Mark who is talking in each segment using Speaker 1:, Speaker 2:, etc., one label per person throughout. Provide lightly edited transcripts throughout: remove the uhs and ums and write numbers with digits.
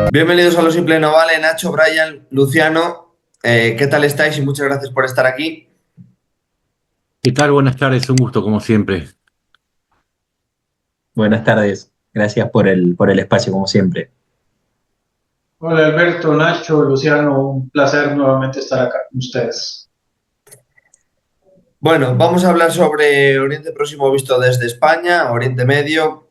Speaker 1: Bienvenidos a Lo Simple No Vale, Nacho, Brian, Luciano. ¿Qué tal estáis? Y muchas gracias por estar aquí.
Speaker 2: ¿Qué tal? Buenas tardes, un gusto como siempre.
Speaker 3: Buenas tardes, gracias por el espacio, como siempre.
Speaker 4: Hola Alberto, Nacho, Luciano, un placer nuevamente estar acá con ustedes.
Speaker 1: Bueno, vamos a hablar sobre Oriente Próximo visto desde España, Oriente Medio,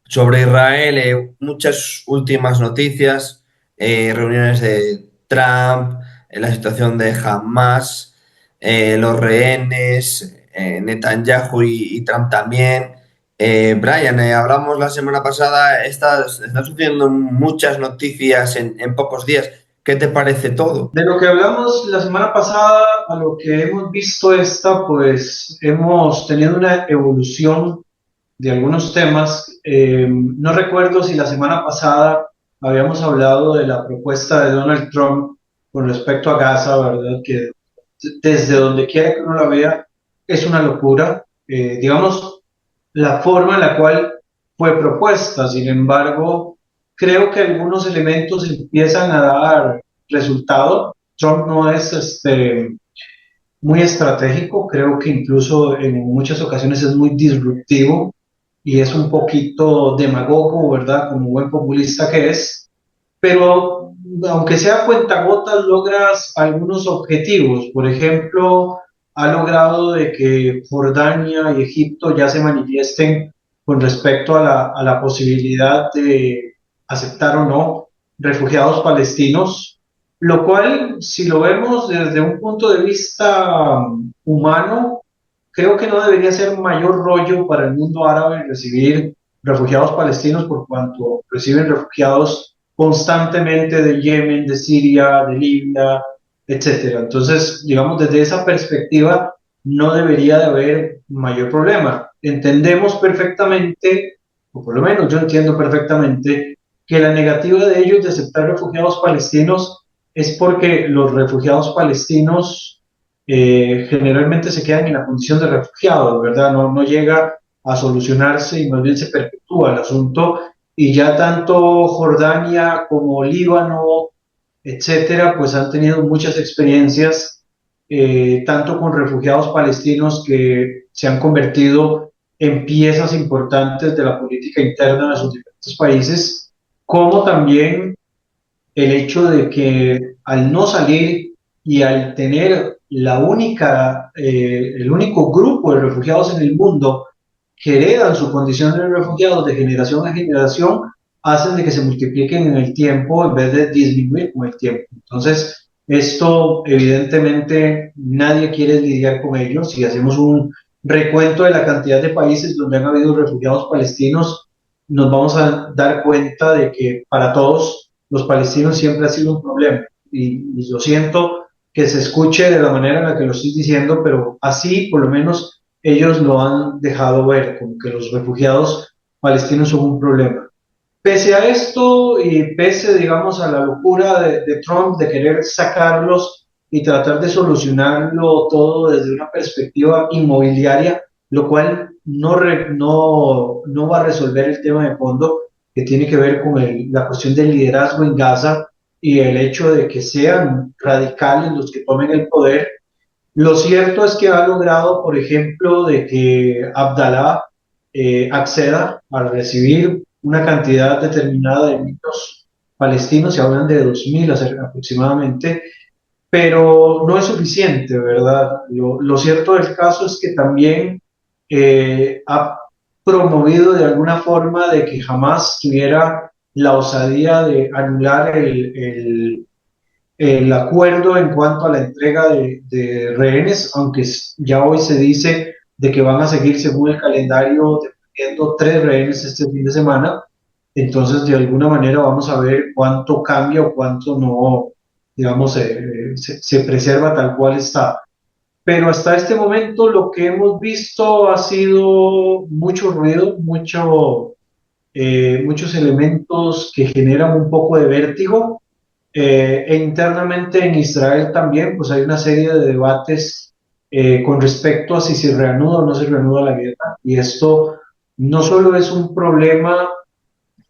Speaker 1: sobre Israel, muchas últimas noticias, reuniones de Trump, la situación de Hamas, los rehenes, Netanyahu y Trump también. Brian, hablamos la semana pasada, están sucediendo muchas noticias en pocos días. ¿Qué te parece todo?
Speaker 4: De lo que hablamos la semana pasada a lo que hemos visto pues hemos tenido una evolución de algunos temas. No recuerdo si la semana pasada habíamos hablado de la propuesta de Donald Trump con respecto a Gaza, ¿verdad? Que desde donde quiera que uno la vea es una locura. Digamos, la forma en la cual fue propuesta. Sin embargo, creo que algunos elementos empiezan a dar resultado. Trump no es muy estratégico, creo que incluso en muchas ocasiones es muy disruptivo y es un poquito demagogo, ¿verdad? Como buen populista que es, pero aunque sea cuentagotas, logras algunos objetivos. Por ejemplo, ha logrado de que Jordania y Egipto ya se manifiesten con respecto a la posibilidad de aceptar o no refugiados palestinos, lo cual, si lo vemos desde un punto de vista humano, creo que no debería ser mayor rollo para el mundo árabe recibir refugiados palestinos por cuanto reciben refugiados constantemente de Yemen, de Siria, de Libia, etcétera. Entonces, digamos, desde esa perspectiva no debería de haber mayor problema. Entendemos perfectamente, o por lo menos yo entiendo perfectamente, que la negativa de ellos de aceptar refugiados palestinos es porque los refugiados palestinos generalmente se quedan en la condición de refugiados, ¿verdad? No llega a solucionarse y más bien se perpetúa el asunto y ya tanto Jordania como Líbano, etcétera, pues han tenido muchas experiencias, tanto con refugiados palestinos que se han convertido en piezas importantes de la política interna de sus diferentes países, como también el hecho de que al no salir y al tener el único grupo de refugiados en el mundo que heredan su condición de refugiados de generación a generación, hacen de que se multipliquen en el tiempo en vez de disminuir con el tiempo. Entonces, esto evidentemente nadie quiere lidiar con ello. Si hacemos un recuento de la cantidad de países donde han habido refugiados palestinos, nos vamos a dar cuenta de que para todos los palestinos siempre ha sido un problema. Y lo siento que se escuche de la manera en la que lo estoy diciendo, pero así por lo menos ellos lo han dejado ver, como que los refugiados palestinos son un problema. Pese a esto y pese, digamos, a la locura de Trump de querer sacarlos y tratar de solucionarlo todo desde una perspectiva inmobiliaria, lo cual no va a resolver el tema de fondo que tiene que ver con la cuestión del liderazgo en Gaza y el hecho de que sean radicales los que tomen el poder. Lo cierto es que ha logrado, por ejemplo, de que Abdalá acceda a recibir una cantidad determinada de niños palestinos, se hablan de 2.000 aproximadamente, pero no es suficiente, ¿verdad? Lo cierto del caso es que también ha promovido de alguna forma de que jamás tuviera la osadía de anular el acuerdo en cuanto a la entrega de rehenes, aunque ya hoy se dice de que van a seguir según el calendario teniendo 3 rehenes este fin de semana. Entonces, de alguna manera vamos a ver cuánto cambia o cuánto no, digamos, se preserva tal cual está. Pero hasta este momento lo que hemos visto ha sido mucho ruido, muchos elementos que generan un poco de vértigo, e internamente en Israel también, pues hay una serie de debates con respecto a si se reanuda o no se reanuda la guerra. Y esto no solo es un problema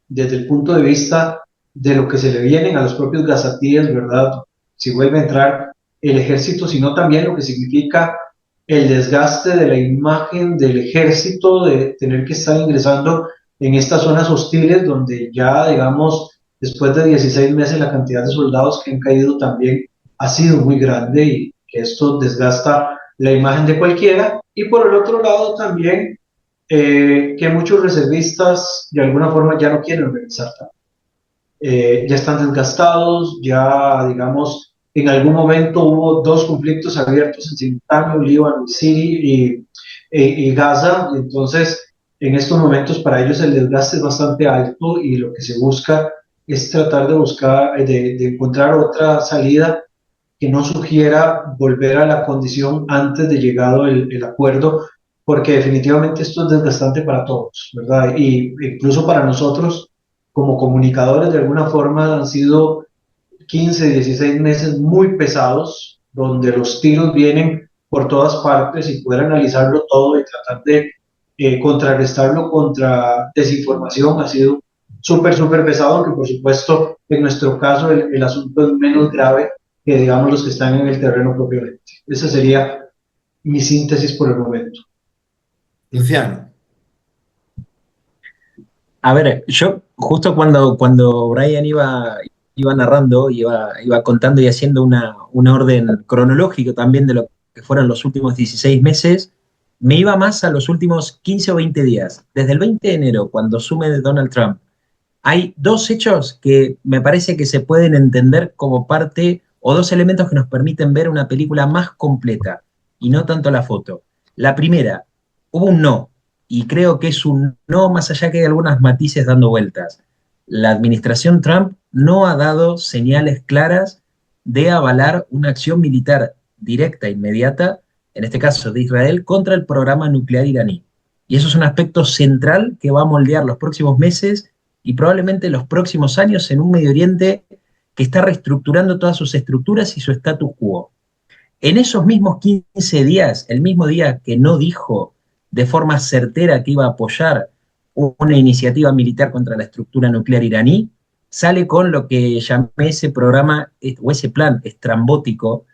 Speaker 4: desde el punto de vista de lo que se le vienen a los propios gazatíes, ¿verdad? Si vuelve a entrar el ejército, sino también lo que significa el desgaste de la imagen del ejército, de tener que estar ingresando en estas zonas hostiles donde ya, digamos, después de 16 meses la cantidad de soldados que han caído también ha sido muy grande y que esto desgasta la imagen de cualquiera. Y por el otro lado también que muchos reservistas de alguna forma ya no quieren regresar. Ya están desgastados, ya digamos, en algún momento hubo dos conflictos abiertos en simultáneo, Líbano y Siria y Gaza, entonces en estos momentos para ellos el desgaste es bastante alto y lo que se busca es tratar de buscar, de encontrar otra salida que no sugiera volver a la condición antes de llegado el acuerdo, porque definitivamente esto es desgastante para todos, ¿verdad? Y incluso para nosotros, como comunicadores, de alguna forma han sido 15, 16 meses muy pesados, donde los tiros vienen por todas partes y poder analizarlo todo y tratar de contrarrestarlo contra desinformación ha sido súper, súper pesado, aunque por supuesto en nuestro caso el asunto es menos grave que digamos los que están en el terreno propiamente. Esa sería mi síntesis por el momento.
Speaker 1: Luciano.
Speaker 3: A ver, yo justo cuando Brian iba narrando, iba contando y haciendo una orden cronológica también de lo que fueron los últimos 16 meses, me iba más a los últimos 15 o 20 días. Desde el 20 de enero, cuando asume Donald Trump, hay dos hechos que me parece que se pueden entender como parte o dos elementos que nos permiten ver una película más completa y no tanto la foto. La primera, hubo un no, y creo que es un no más allá que hay algunas matices dando vueltas. La administración Trump no ha dado señales claras de avalar una acción militar directa e inmediata, en este caso de Israel, contra el programa nuclear iraní. Y eso es un aspecto central que va a moldear los próximos meses y probablemente los próximos años en un Medio Oriente que está reestructurando todas sus estructuras y su status quo. En esos mismos 15 días, el mismo día que no dijo de forma certera que iba a apoyar una iniciativa militar contra la estructura nuclear iraní, sale con lo que llamé ese programa o ese plan estrambótico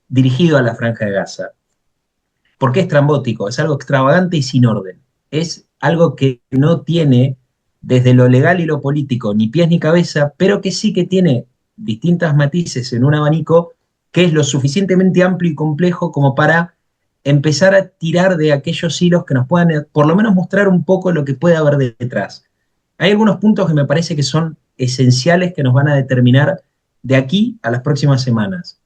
Speaker 3: dirigido a la Franja de Gaza. ¿Por qué estrambótico? Es algo extravagante y sin orden. Es algo que no tiene desde lo legal y lo político ni pies ni cabeza, pero que sí que tiene distintas matices en un abanico que es lo suficientemente amplio y complejo como para empezar a tirar de aquellos hilos que nos puedan por lo menos mostrar un poco lo que puede haber detrás. Hay algunos puntos que me parece que son esenciales que nos van a determinar de aquí a las próximas semanas.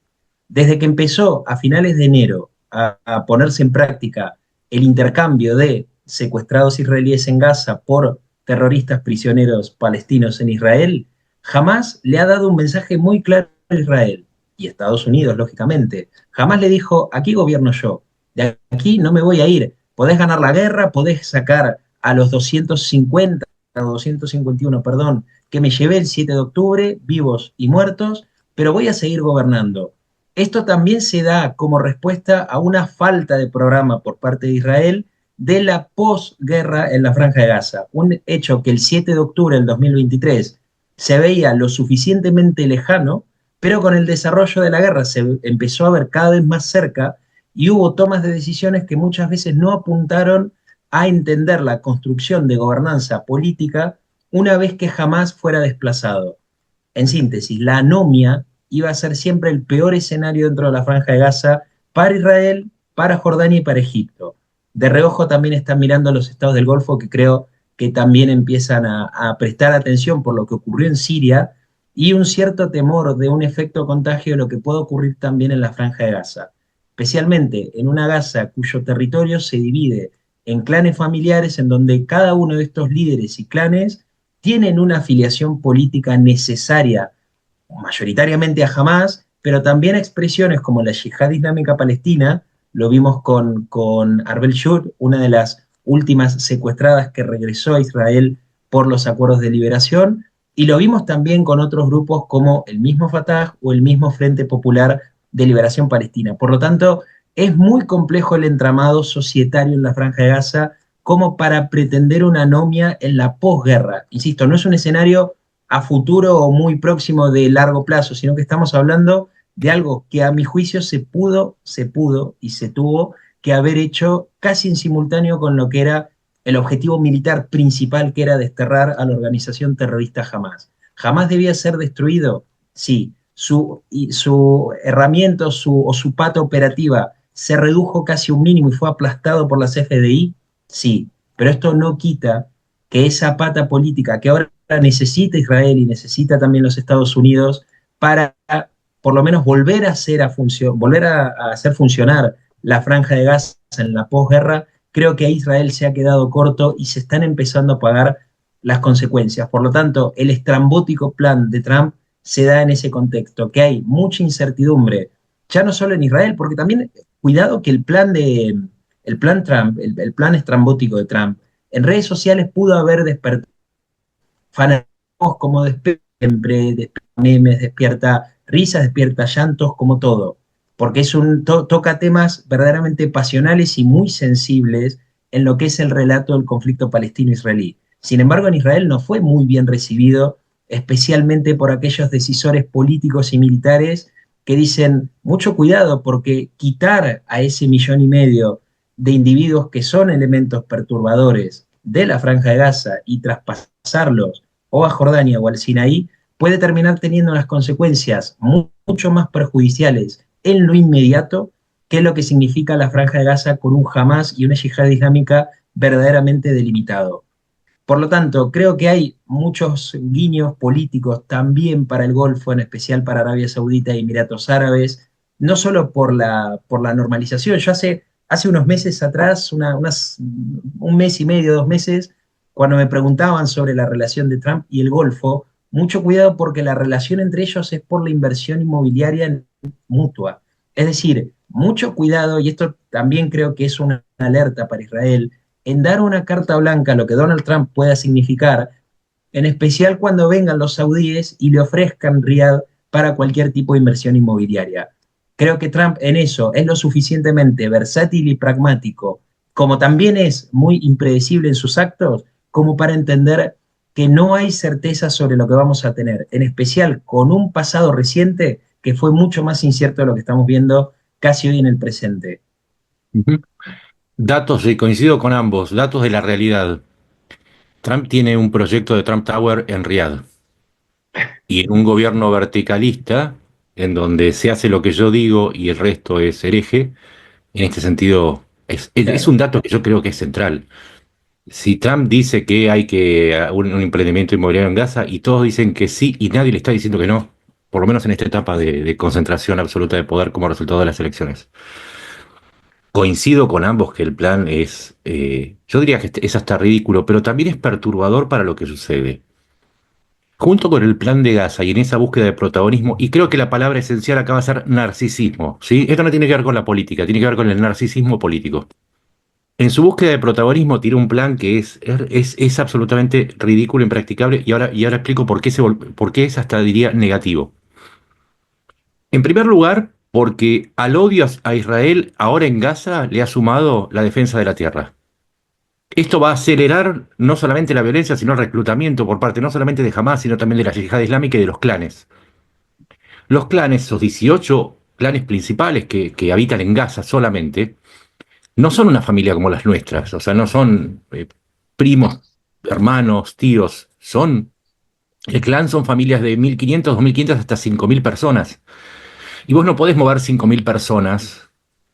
Speaker 3: Desde que empezó a finales de enero a ponerse en práctica el intercambio de secuestrados israelíes en Gaza por terroristas prisioneros palestinos en Israel, jamás le ha dado un mensaje muy claro a Israel y Estados Unidos, lógicamente. Jamás le dijo, aquí gobierno yo, de aquí no me voy a ir. Podés ganar la guerra, podés sacar a los 250, o 251, perdón, que me llevé el 7 de octubre, vivos y muertos, pero voy a seguir gobernando. Esto también se da como respuesta a una falta de programa por parte de Israel de la posguerra en la Franja de Gaza. Un hecho que el 7 de octubre del 2023 se veía lo suficientemente lejano, pero con el desarrollo de la guerra se empezó a ver cada vez más cerca y hubo tomas de decisiones que muchas veces no apuntaron a entender la construcción de gobernanza política una vez que jamás fuera desplazado. En síntesis, la anomia iba a ser siempre el peor escenario dentro de la Franja de Gaza para Israel, para Jordania y para Egipto. De reojo también están mirando los estados del Golfo que creo que también empiezan a prestar atención por lo que ocurrió en Siria y un cierto temor de un efecto contagio de lo que puede ocurrir también en la Franja de Gaza, especialmente en una Gaza cuyo territorio se divide en clanes familiares en donde cada uno de estos líderes y clanes tienen una afiliación política necesaria, mayoritariamente a Hamas, pero también expresiones como la Yihad Islámica Palestina, lo vimos con Arbel Shur, una de las últimas secuestradas que regresó a Israel por los acuerdos de liberación, y lo vimos también con otros grupos como el mismo Fatah o el mismo Frente Popular de Liberación Palestina. Por lo tanto, es muy complejo el entramado societario en la Franja de Gaza como para pretender una anomia en la posguerra. Insisto, no es un escenario a futuro o muy próximo de largo plazo, sino que estamos hablando de algo que a mi juicio se pudo y se tuvo que haber hecho casi en simultáneo con lo que era el objetivo militar principal, que era desterrar a la organización terrorista Hamas. ¿Hamas debía ser destruido? Sí. Su herramienta o su pata operativa se redujo casi a un mínimo y fue aplastado por las FDI, sí, pero esto no quita que esa pata política que ahora necesita Israel y necesita también los Estados Unidos para por lo menos volver a hacer funcionar la franja de Gaza en la posguerra, creo que Israel se ha quedado corto y se están empezando a pagar las consecuencias. Por lo tanto, el estrambótico plan de Trump se da en ese contexto, que hay mucha incertidumbre, ya no solo en Israel, porque también, cuidado que el plan Trump, el plan estrambótico de Trump, en redes sociales pudo haber despertado fanatismos como siempre, despierta memes, despierta risas, despierta llantos, como todo, porque toca temas verdaderamente pasionales y muy sensibles en lo que es el relato del conflicto palestino-israelí. Sin embargo, en Israel no fue muy bien recibido, especialmente por aquellos decisores políticos y militares que dicen, mucho cuidado, porque quitar a ese 1,5 millones de individuos que son elementos perturbadores de la Franja de Gaza y traspasarlos o a Jordania o al Sinaí, puede terminar teniendo unas consecuencias mucho más perjudiciales en lo inmediato que lo que significa la Franja de Gaza con un Hamas y una yihad islámica verdaderamente delimitado. Por lo tanto, creo que hay muchos guiños políticos también para el Golfo, en especial para Arabia Saudita y Emiratos Árabes, no solo por la normalización. Yo hace unos meses atrás, un mes y medio, 2 meses, cuando me preguntaban sobre la relación de Trump y el Golfo, mucho cuidado porque la relación entre ellos es por la inversión inmobiliaria mutua. Es decir, mucho cuidado, y esto también creo que es una alerta para Israel, en dar una carta blanca a lo que Donald Trump pueda significar, en especial cuando vengan los saudíes y le ofrezcan Riyadh para cualquier tipo de inversión inmobiliaria. Creo que Trump en eso es lo suficientemente versátil y pragmático, como también es muy impredecible en sus actos, como para entender que no hay certeza sobre lo que vamos a tener, en especial con un pasado reciente que fue mucho más incierto de lo que estamos viendo casi hoy en el presente.
Speaker 2: Ujú. Datos, y coincido con ambos, datos de la realidad. Trump tiene un proyecto de Trump Tower en Riad y en un gobierno verticalista en donde se hace lo que yo digo y el resto es hereje. En este sentido, es
Speaker 3: Claro.
Speaker 2: un dato que yo creo que es central. Si Trump dice que hay que un emprendimiento inmobiliario en Gaza y todos dicen que sí y nadie le está diciendo que no, por lo menos en esta etapa de concentración absoluta de poder como resultado de las elecciones. Coincido con ambos que el plan es, yo diría que es hasta ridículo, pero también es perturbador para lo que sucede. Junto con el plan de Gaza y en esa búsqueda de protagonismo, y creo que la palabra esencial acaba de ser narcisismo, ¿sí? Esto no tiene que ver con la política, tiene que ver con el narcisismo político. En su búsqueda de protagonismo tiene un plan que es absolutamente ridículo, impracticable, y ahora explico por qué es hasta diría negativo. En primer lugar, porque al odio a Israel ahora en Gaza le ha sumado la defensa de la tierra. Esto va a acelerar no solamente la violencia, sino el reclutamiento por parte no solamente de Hamas, sino también de la yihad islámica y de los clanes. Los clanes, esos 18 clanes principales que habitan en Gaza solamente, no son una familia como las nuestras, o sea, no son primos, hermanos, tíos, el clan son familias de 1.500, 2.500 hasta 5.000 personas. Y vos no podés mover 5.000 personas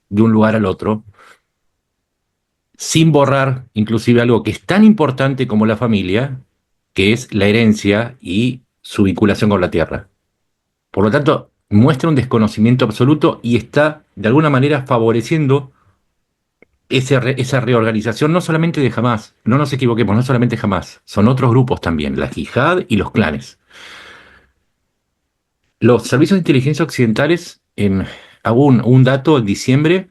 Speaker 2: de un lugar al otro sin borrar inclusive algo que es tan importante como la familia, que es la herencia y su vinculación con la tierra. Por lo tanto, muestra un desconocimiento absoluto y está de alguna manera favoreciendo esa reorganización, no solamente de Hamas, no nos equivoquemos, no solamente Hamas, son otros grupos también, la yihad y los clanes. Los servicios de inteligencia occidentales, hubo un dato en diciembre,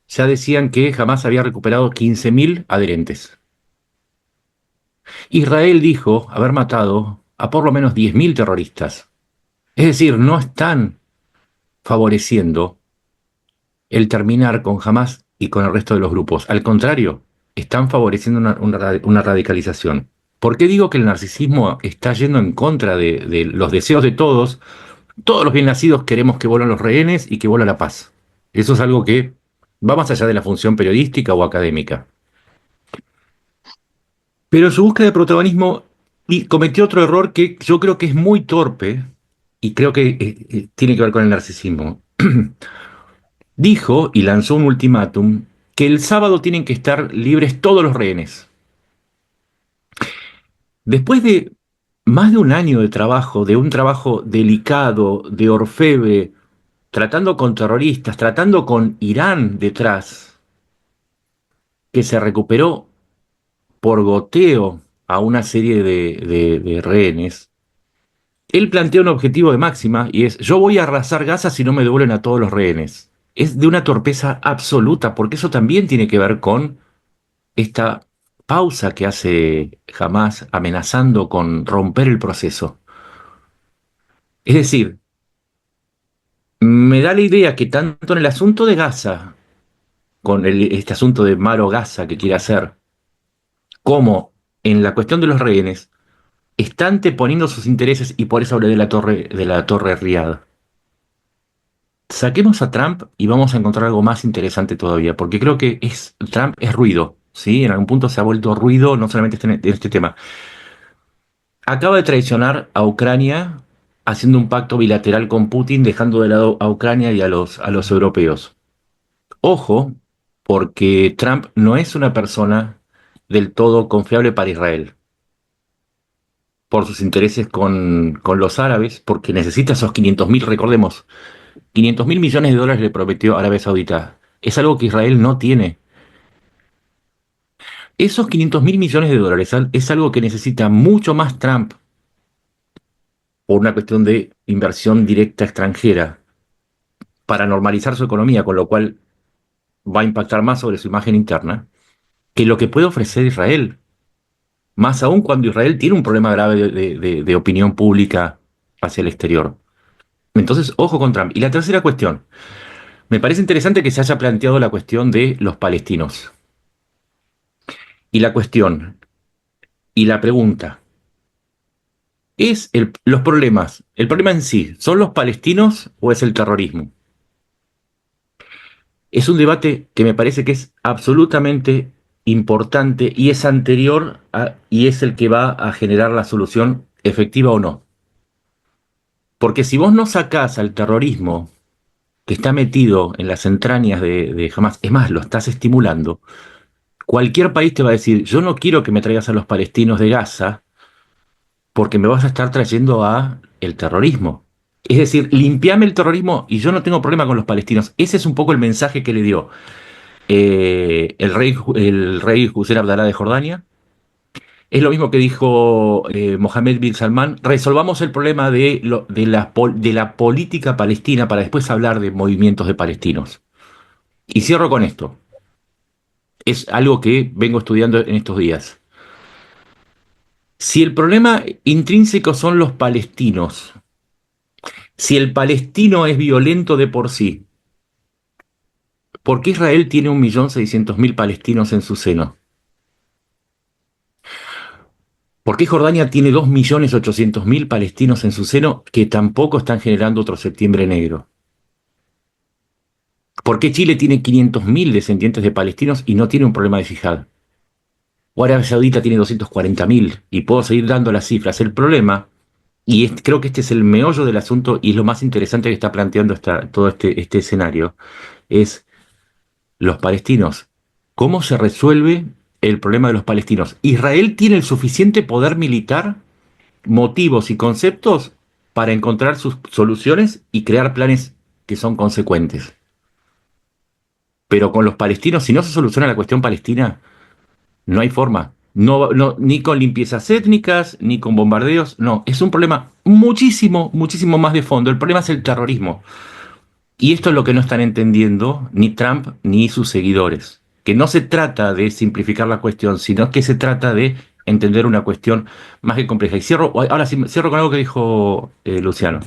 Speaker 2: ya decían que Hamas había recuperado 15.000 adherentes. Israel dijo haber matado a por lo menos 10.000 terroristas. Es decir, no están favoreciendo el terminar con Hamas y con el resto de los grupos. Al contrario, están favoreciendo una radicalización. ¿Por qué digo que el narcisismo está yendo en contra de los deseos de todos? Todos los bien nacidos queremos que vuelvan los rehenes y que vuelva la paz. Eso es algo que va más allá de la función periodística o académica. Pero en su búsqueda de protagonismo cometió otro error que yo creo que es muy torpe y creo que tiene que ver con el narcisismo. Dijo y lanzó un ultimátum que el sábado tienen que estar libres todos los rehenes. Después de más de un año de trabajo, de un trabajo delicado, de orfebre, tratando con terroristas, tratando con Irán detrás, que se recuperó por goteo a una serie de rehenes, él plantea un objetivo de máxima y es: yo voy a arrasar Gaza si no me devuelven a todos los rehenes. Es de una torpeza absoluta, porque eso también tiene que ver con esta pausa que hace Hamas amenazando con romper el proceso. Es decir, me da la idea que tanto en el asunto de Gaza, con este asunto de Maro Gaza que quiere hacer, como en la cuestión de los rehenes, está anteponiendo sus intereses, y por eso hablé de la torre Riad. Saquemos a Trump y vamos a encontrar algo más interesante todavía, porque creo que Trump es ruido, ¿sí? En algún punto se ha vuelto ruido, no solamente en este tema. Acaba de traicionar a Ucrania haciendo un pacto bilateral con Putin, dejando de lado a Ucrania y a los europeos. Ojo, porque Trump no es una persona del todo confiable para Israel, por sus intereses con los árabes, porque necesita esos 500.000, recordemos, 500.000 millones de dólares le prometió Arabia Saudita. Es algo que Israel no tiene. Esos 500.000 millones de dólares es algo que necesita mucho más Trump por una cuestión de inversión directa extranjera para normalizar su economía, con lo cual va a impactar más sobre su imagen interna, que lo que puede ofrecer Israel. Más aún cuando Israel tiene un problema grave de opinión pública hacia el exterior. Entonces, ojo con Trump. Y la tercera cuestión. Me parece interesante que se haya planteado la cuestión de los palestinos. Y la cuestión, y la pregunta, ¿es los problemas, el problema en sí, son los palestinos o es el terrorismo? Es un debate que me parece que es absolutamente importante y es anterior y es el que va a generar la solución efectiva o no. Porque si vos no sacás al terrorismo que está metido en las entrañas de Hamas, es más, lo estás estimulando, cualquier país te va a decir: yo no quiero que me traigas a los palestinos de Gaza porque me vas a estar trayendo a el terrorismo. Es decir, limpiame el terrorismo y yo no tengo problema con los palestinos. Ese es un poco el mensaje que le dio el rey Hussein Abdalá de Jordania. Es lo mismo que dijo Mohammed bin Salman: resolvamos el problema de la política palestina para después hablar de movimientos de palestinos. Y cierro con esto. Es algo que vengo estudiando en estos días. Si el problema intrínseco son los palestinos, si el palestino es violento de por sí, ¿por qué Israel tiene 1.600.000 palestinos en su seno? ¿Por qué Jordania tiene 2.800.000 palestinos en su seno que tampoco están generando otro septiembre negro? ¿Por qué Chile tiene 500.000 descendientes de palestinos y no tiene un problema de yihad? O Arabia Saudita tiene 240.000, y puedo seguir dando las cifras. El problema, y creo que este es el meollo del asunto y es lo más interesante que está planteando todo este escenario, es los palestinos. ¿Cómo se resuelve el problema de los palestinos? ¿Israel tiene el suficiente poder militar, motivos y conceptos para encontrar sus soluciones y crear planes que son consecuentes? Pero con los palestinos, si no se soluciona la cuestión palestina, no hay forma. No, ni con limpiezas étnicas, ni con bombardeos. No, es un problema muchísimo, muchísimo más de fondo. El problema es el terrorismo. Y esto es lo que no están entendiendo ni Trump ni sus seguidores. Que no se trata de simplificar la cuestión, sino que se trata de entender una cuestión más que compleja. Y ahora sí, cierro con algo que dijo Luciano.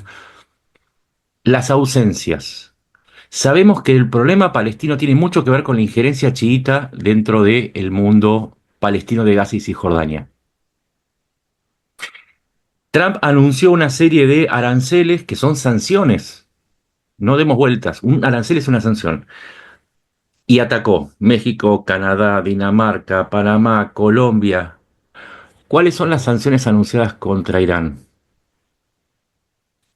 Speaker 2: Las ausencias. Sabemos que el problema palestino tiene mucho que ver con la injerencia chiita dentro del mundo palestino de Gaza y Cisjordania. Trump anunció una serie de aranceles que son sanciones. No demos vueltas. Un arancel es una sanción. Y atacó México, Canadá, Dinamarca, Panamá, Colombia. ¿Cuáles son las sanciones anunciadas contra Irán?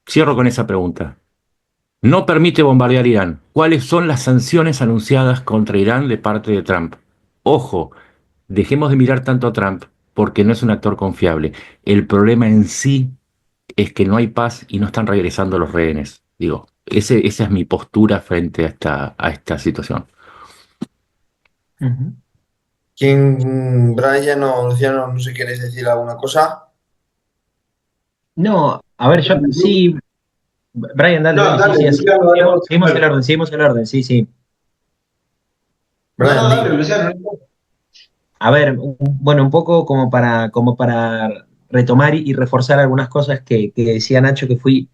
Speaker 2: Cierro con esa pregunta. No permite bombardear Irán. ¿Cuáles son las sanciones anunciadas contra Irán de parte de Trump? Ojo, dejemos de mirar tanto a Trump porque no es un actor confiable. El problema en sí es que no hay paz y no están regresando los rehenes. Digo, esa es mi postura frente a esta situación.
Speaker 3: Ujú.
Speaker 1: ¿Quién, Brian o Luciano, no sé, queréis decir alguna cosa?
Speaker 3: No, a ver, yo sí, Brian, dale,
Speaker 4: No,
Speaker 3: dale, sí,
Speaker 4: dale,
Speaker 3: sí, así.
Speaker 4: Luciano, dale vos.
Speaker 3: Seguimos el orden, sí, sí.
Speaker 4: No,
Speaker 1: Brian,
Speaker 4: dale,
Speaker 1: di.
Speaker 4: Luciano. No importa.
Speaker 3: A ver, bueno, un poco como para retomar y reforzar algunas cosas que decía Nacho que fui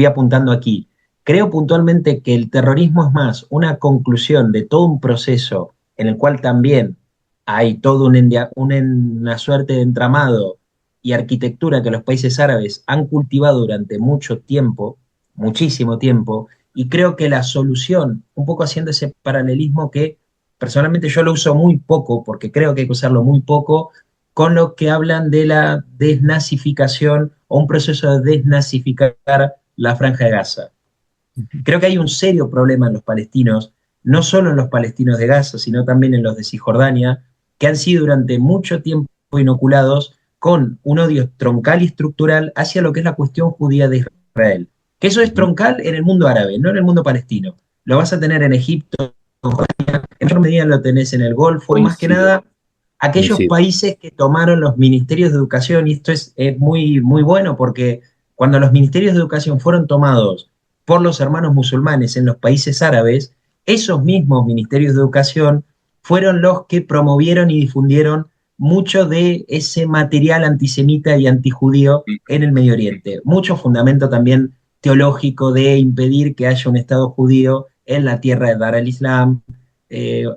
Speaker 3: apuntando aquí. Creo puntualmente que el terrorismo es más una conclusión de todo un proceso en el cual también hay todo una suerte de entramado y arquitectura que los países árabes han cultivado durante mucho tiempo, muchísimo tiempo, y creo que la solución, un poco haciendo ese paralelismo que personalmente yo lo uso muy poco, porque creo que hay que usarlo muy poco, con lo que hablan de la desnazificación o un proceso de desnazificar la Franja de Gaza. Creo que hay un serio problema en los palestinos, no solo en los palestinos de Gaza, sino también en los de Cisjordania, que han sido durante mucho tiempo inoculados con un odio troncal y estructural hacia lo que es la cuestión judía de Israel. Que eso es troncal en el mundo árabe, no en el mundo palestino. Lo vas a tener en Egipto, en menor medida lo tenés en el Golfo, más que
Speaker 2: Coincido,
Speaker 3: nada aquellos
Speaker 2: coincido.
Speaker 3: países que tomaron los ministerios de educación, y esto es muy, muy bueno porque cuando los ministerios de educación fueron tomados por los hermanos musulmanes en los países árabes, esos mismos ministerios de educación fueron los que promovieron y difundieron mucho de ese material antisemita y antijudío en el Medio Oriente. Mucho fundamento también teológico de impedir que haya un Estado judío en la tierra de Dar al-Islam,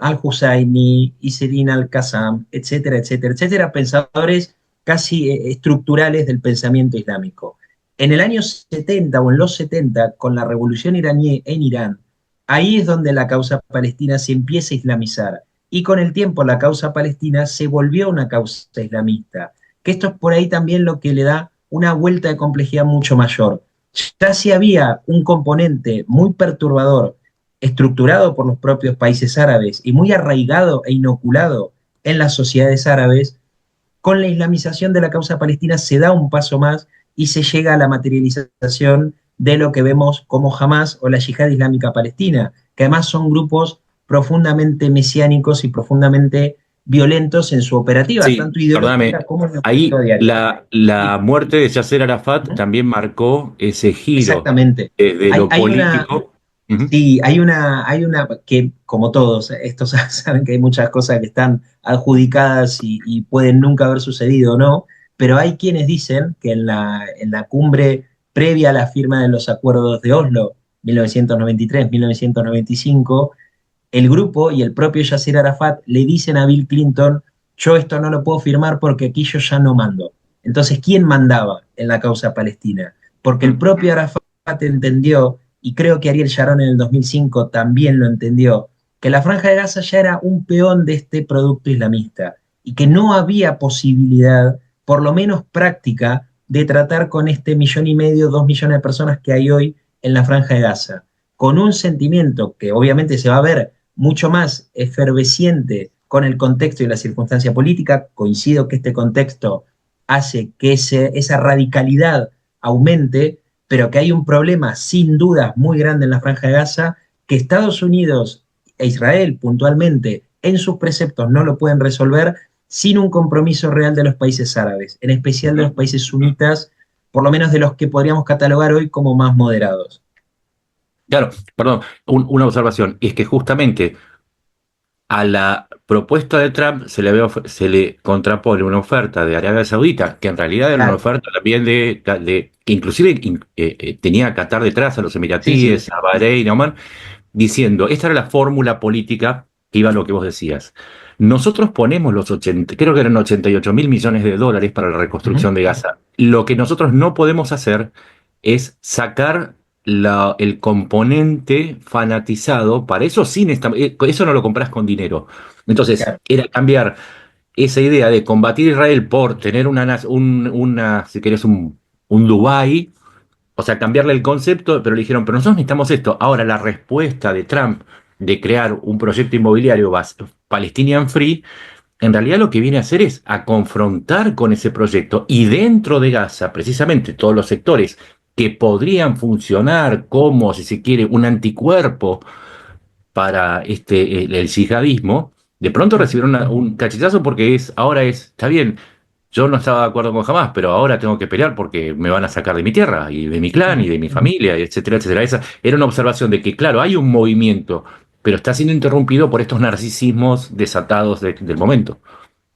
Speaker 3: Al-Husayni, Isedin al-Qassam, etcétera, etcétera, etcétera, pensadores casi estructurales del pensamiento islámico. En el año 70 o en los 70, con la revolución iraní en Irán, ahí es donde la causa palestina se empieza a islamizar. Y con el tiempo la causa palestina se volvió una causa islamista. Que esto es por ahí también lo que le da una vuelta de complejidad mucho mayor. Ya si había un componente muy perturbador estructurado por los propios países árabes y muy arraigado e inoculado en las sociedades árabes, con la islamización de la causa palestina se da un paso más y se llega a la materialización de lo que vemos como Hamas o la Yihad Islámica Palestina, que además son grupos profundamente mesiánicos y profundamente violentos en su operativa,
Speaker 2: Sí,
Speaker 3: tanto
Speaker 2: perdóname.
Speaker 3: ideológica como en el operativa
Speaker 2: Ahí
Speaker 3: diaria.
Speaker 2: la
Speaker 3: Sí,
Speaker 2: muerte de Yasser Arafat
Speaker 3: uh-huh,
Speaker 2: también marcó ese giro
Speaker 3: exactamente.
Speaker 2: desde
Speaker 3: Hay,
Speaker 2: lo
Speaker 3: hay una,
Speaker 2: político. Ujú.
Speaker 3: Sí, hay una que, como todos, estos saben que hay muchas cosas que están adjudicadas y pueden nunca haber sucedido o no, pero hay quienes dicen que en la cumbre previa a la firma de los acuerdos de Oslo, 1993-1995, el grupo y el propio Yasser Arafat le dicen a Bill Clinton, yo esto no lo puedo firmar porque aquí yo ya no mando. Entonces, ¿quién mandaba en la causa palestina? Porque el propio Arafat entendió, y creo que Ariel Sharon en el 2005 también lo entendió, que la Franja de Gaza ya era un peón de este producto islamista y que no había posibilidad, por lo menos práctica, de tratar con este 1,5 millones, 2 millones de personas que hay hoy en la Franja de Gaza, con un sentimiento que obviamente se va a ver mucho más efervesciente con el contexto y la circunstancia política. Coincido que este contexto hace que esa radicalidad aumente, pero que hay un problema sin duda muy grande en la Franja de Gaza, que Estados Unidos e Israel puntualmente en sus preceptos no lo pueden resolver sin un compromiso real de los países árabes, en especial de los países sunitas, por lo menos de los que podríamos catalogar hoy como más moderados.
Speaker 2: Claro, perdón, una observación. Es que justamente a la propuesta de Trump se le contrapone una oferta de Arabia Saudita, que en realidad era una
Speaker 3: Claro.
Speaker 2: oferta también que inclusive tenía a Qatar detrás, a los
Speaker 3: Sí, sí.
Speaker 2: emiratíes, a Bahrein, a Oman, diciendo, esta era la fórmula política que iba a lo que vos decías. Nosotros ponemos los 80, creo que eran 88.000 millones de dólares para la reconstrucción de Gaza. Lo que nosotros no podemos hacer es sacar el componente fanatizado, para eso eso no lo compras con dinero. Entonces,
Speaker 3: Claro.
Speaker 2: era cambiar esa idea de combatir a Israel por tener si querés, un Dubái, o sea, cambiarle el concepto, pero le dijeron, pero nosotros necesitamos esto. Ahora, la respuesta de Trump de crear un proyecto inmobiliario Palestinian Free, en realidad lo que viene a hacer es a confrontar con ese proyecto, y dentro de Gaza, precisamente todos los sectores que podrían funcionar como, si se quiere, un anticuerpo para el yihadismo, de pronto recibieron un cachetazo porque ahora está bien, yo no estaba de acuerdo con Hamas, pero ahora tengo que pelear porque me van a sacar de mi tierra y de mi clan y de mi familia, etcétera, etcétera. Esa era una observación de que, claro, hay un movimiento, pero está siendo interrumpido por estos narcisismos desatados del momento.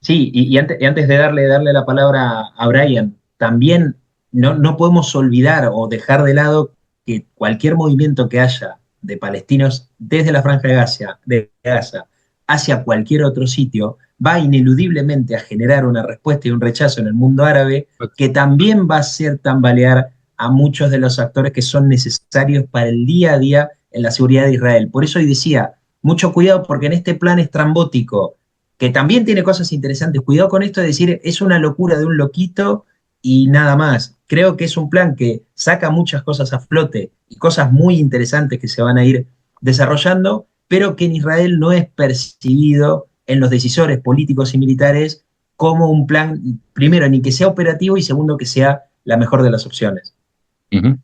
Speaker 3: Sí, y antes de darle la palabra a Brian, también no podemos olvidar o dejar de lado que cualquier movimiento que haya de palestinos desde la Franja de Gaza hacia cualquier otro sitio va ineludiblemente a generar una respuesta y un rechazo en el mundo árabe que también va a hacer tambalear a muchos de los actores que son necesarios para el día a día en la seguridad de Israel. Por eso hoy decía, mucho cuidado porque en este plan estrambótico que también tiene cosas interesantes. Cuidado con esto de decir, es una locura de un loquito y nada más. Creo que es un plan que saca muchas cosas a flote y cosas muy interesantes que se van a ir desarrollando, pero que en Israel no es percibido en los decisores políticos y militares como un plan, primero, ni que sea operativo y segundo, que sea la mejor de las opciones.
Speaker 2: Ujú.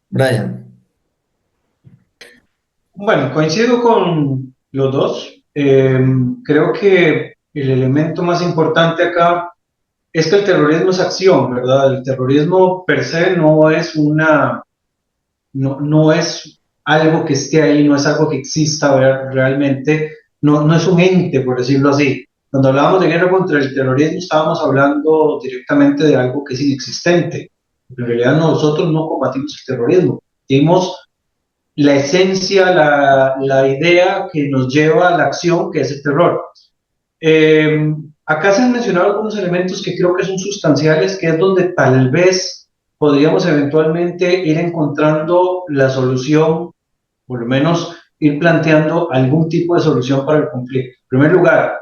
Speaker 1: Brian.
Speaker 4: Bueno, coincido con los dos. Creo que el elemento más importante acá es que el terrorismo es acción, ¿verdad? El terrorismo per se no es algo que esté ahí, no es algo que exista realmente, no es un ente, por decirlo así. Cuando hablábamos de guerra contra el terrorismo, estábamos hablando directamente de algo que es inexistente. En realidad nosotros no combatimos el terrorismo, combatimos la esencia, la idea que nos lleva a la acción, que es el terror. Acá se han mencionado algunos elementos que creo que son sustanciales, que es donde tal vez podríamos eventualmente ir encontrando la solución, por lo menos ir planteando algún tipo de solución para el conflicto. En primer lugar,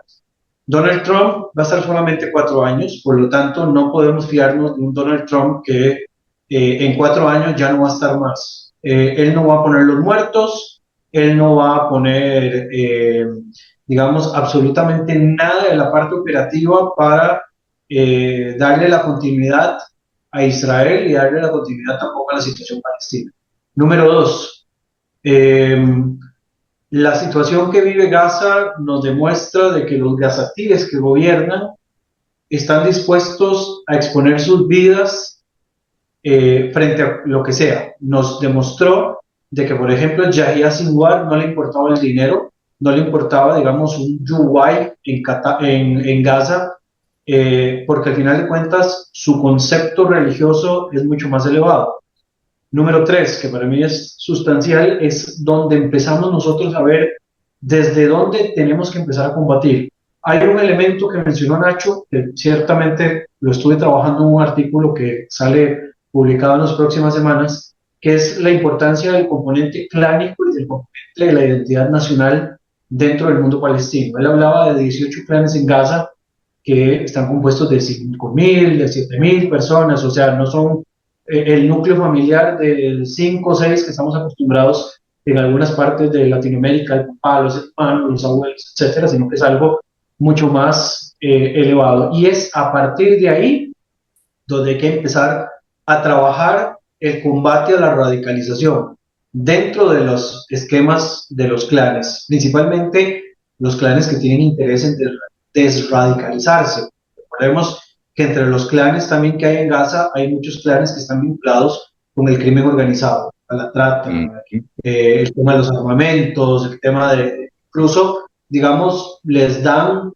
Speaker 4: Donald Trump va a estar solamente 4 años, por lo tanto no podemos fiarnos de un Donald Trump que en 4 años ya no va a estar más. Él no va a poner los muertos, él no va a poner, digamos, absolutamente nada de la parte operativa para darle la continuidad a Israel y darle la continuidad tampoco a la situación palestina. Número dos, la situación que vive Gaza nos demuestra de que los gazatíes que gobiernan están dispuestos a exponer sus vidas frente a lo que sea. Nos demostró de que, por ejemplo, Yahya Sinwar no le importaba el dinero, no le importaba, digamos, un Dubai en Gaza, porque al final de cuentas su concepto religioso es mucho más elevado. Número tres, que para mí es sustancial, es donde empezamos nosotros a ver desde dónde tenemos que empezar a combatir. Hay un elemento que mencionó Nacho, que ciertamente lo estuve trabajando en un artículo que sale publicado en las próximas semanas, que es la importancia del componente clánico y del componente de la identidad nacional dentro del mundo palestino. Él hablaba de 18 clanes en Gaza que están compuestos de 5.000, de 7.000 personas, o sea, no son el núcleo familiar de 5 o 6 que estamos acostumbrados en algunas partes de Latinoamérica, el papá, los hermanos, los abuelos, etcétera, sino que es algo mucho más elevado. Y es a partir de ahí donde hay que empezar a trabajar el combate a la radicalización dentro de los esquemas de los clanes, principalmente los clanes que tienen interés en desradicalizarse. Recordemos que entre los clanes también que hay en Gaza hay muchos clanes que están vinculados con el crimen organizado, a la trata, el tema de los armamentos, el tema de, incluso, digamos, les dan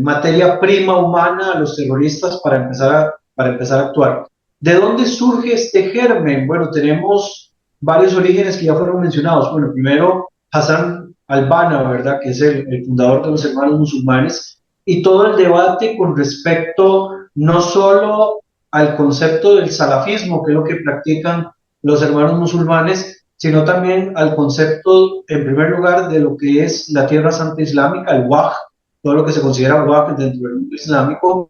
Speaker 4: materia prima humana a los terroristas para empezar a actuar. ¿De dónde surge este germen? Bueno, tenemos varios orígenes que ya fueron mencionados. Bueno, primero, Hassan al-Banna, ¿verdad? Que es el fundador de los Hermanos Musulmanes, y todo el debate con respecto no solo al concepto del salafismo, que es lo que practican los Hermanos Musulmanes, sino también al concepto, en primer lugar, de lo que es la Tierra Santa Islámica, el Waqf, todo lo que se considera Waqf dentro del mundo islámico,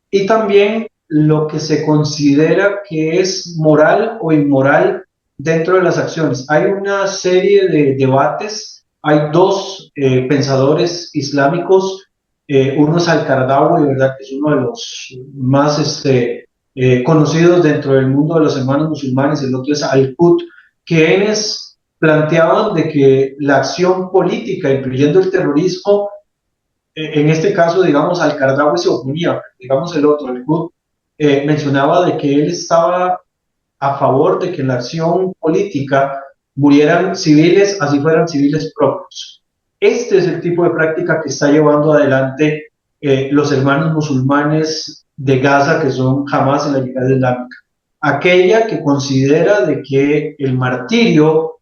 Speaker 4: y también lo que se considera que es moral o inmoral dentro de las acciones. Hay una serie de debates, hay dos pensadores islámicos, uno es Al-Qaradawi, ¿verdad? Que es uno de los más conocidos dentro del mundo de los hermanos musulmanes, el otro es Al-Qut, quienes planteaban de que la acción política, incluyendo el terrorismo, en este caso, digamos, Al-Qaradawi se oponía, digamos el otro, Al-Qut, mencionaba de que él estaba a favor de que en la acción política murieran civiles, así fueran civiles propios. Este es el tipo de práctica que está llevando adelante los hermanos musulmanes de Gaza, que son Hamas en la Yihad Islámica. Aquella que considera de que el martirio,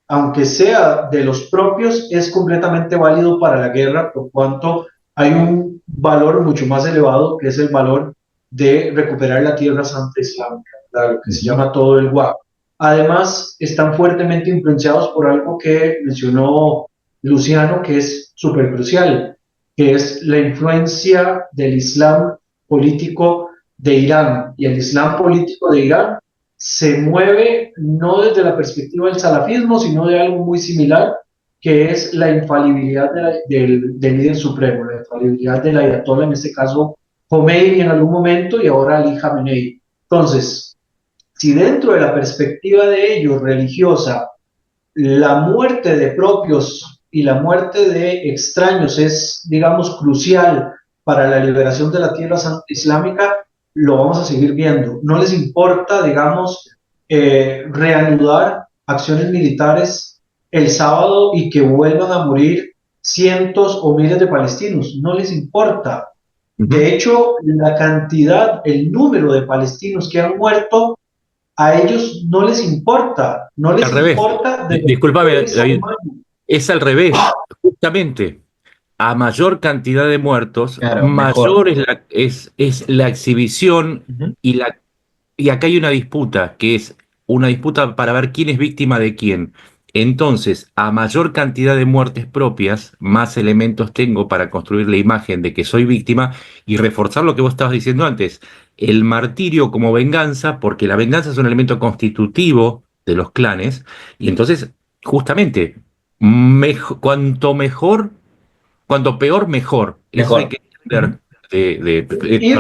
Speaker 4: aunque sea de los propios, es completamente válido para la guerra, por cuanto hay un valor mucho más elevado, que es el valor de recuperar la Tierra Santa Islámica, lo que se llama todo el Waqf. Además, están fuertemente influenciados por algo que mencionó Luciano, que es súper crucial, que es la influencia del Islam político de Irán. Y el Islam político de Irán se mueve no desde la perspectiva del salafismo, sino de algo muy similar, que es la infalibilidad del líder supremo, la infalibilidad del ayatollah, en este caso Khomeini en algún momento y ahora Ali Khamenei. Entonces, si dentro de la perspectiva de ellos religiosa, la muerte de propios y la muerte de extraños es, digamos, crucial para la liberación de la tierra islámica, lo vamos a seguir viendo. No les importa, digamos, reanudar acciones militares el sábado y que vuelvan a morir cientos o miles de palestinos. No les importa. De hecho, la cantidad, el número de palestinos que han muerto, a ellos no les importa. No les
Speaker 2: Al revés.
Speaker 4: importa.
Speaker 2: Discúlpame, David. Es al revés, justamente. A mayor cantidad de muertos,
Speaker 3: Claro,
Speaker 2: mayor
Speaker 3: mejor.
Speaker 2: es la exhibición y acá hay una disputa, que es una disputa para ver quién es víctima de quién. Entonces, a mayor cantidad de muertes propias, más elementos tengo para construir la imagen de que soy víctima y reforzar lo que vos estabas diciendo antes, el martirio como venganza, porque la venganza es un elemento constitutivo de los clanes, y entonces, justamente, cuanto peor, mejor. Eso hay
Speaker 3: Mejor.
Speaker 2: que entender.
Speaker 4: Y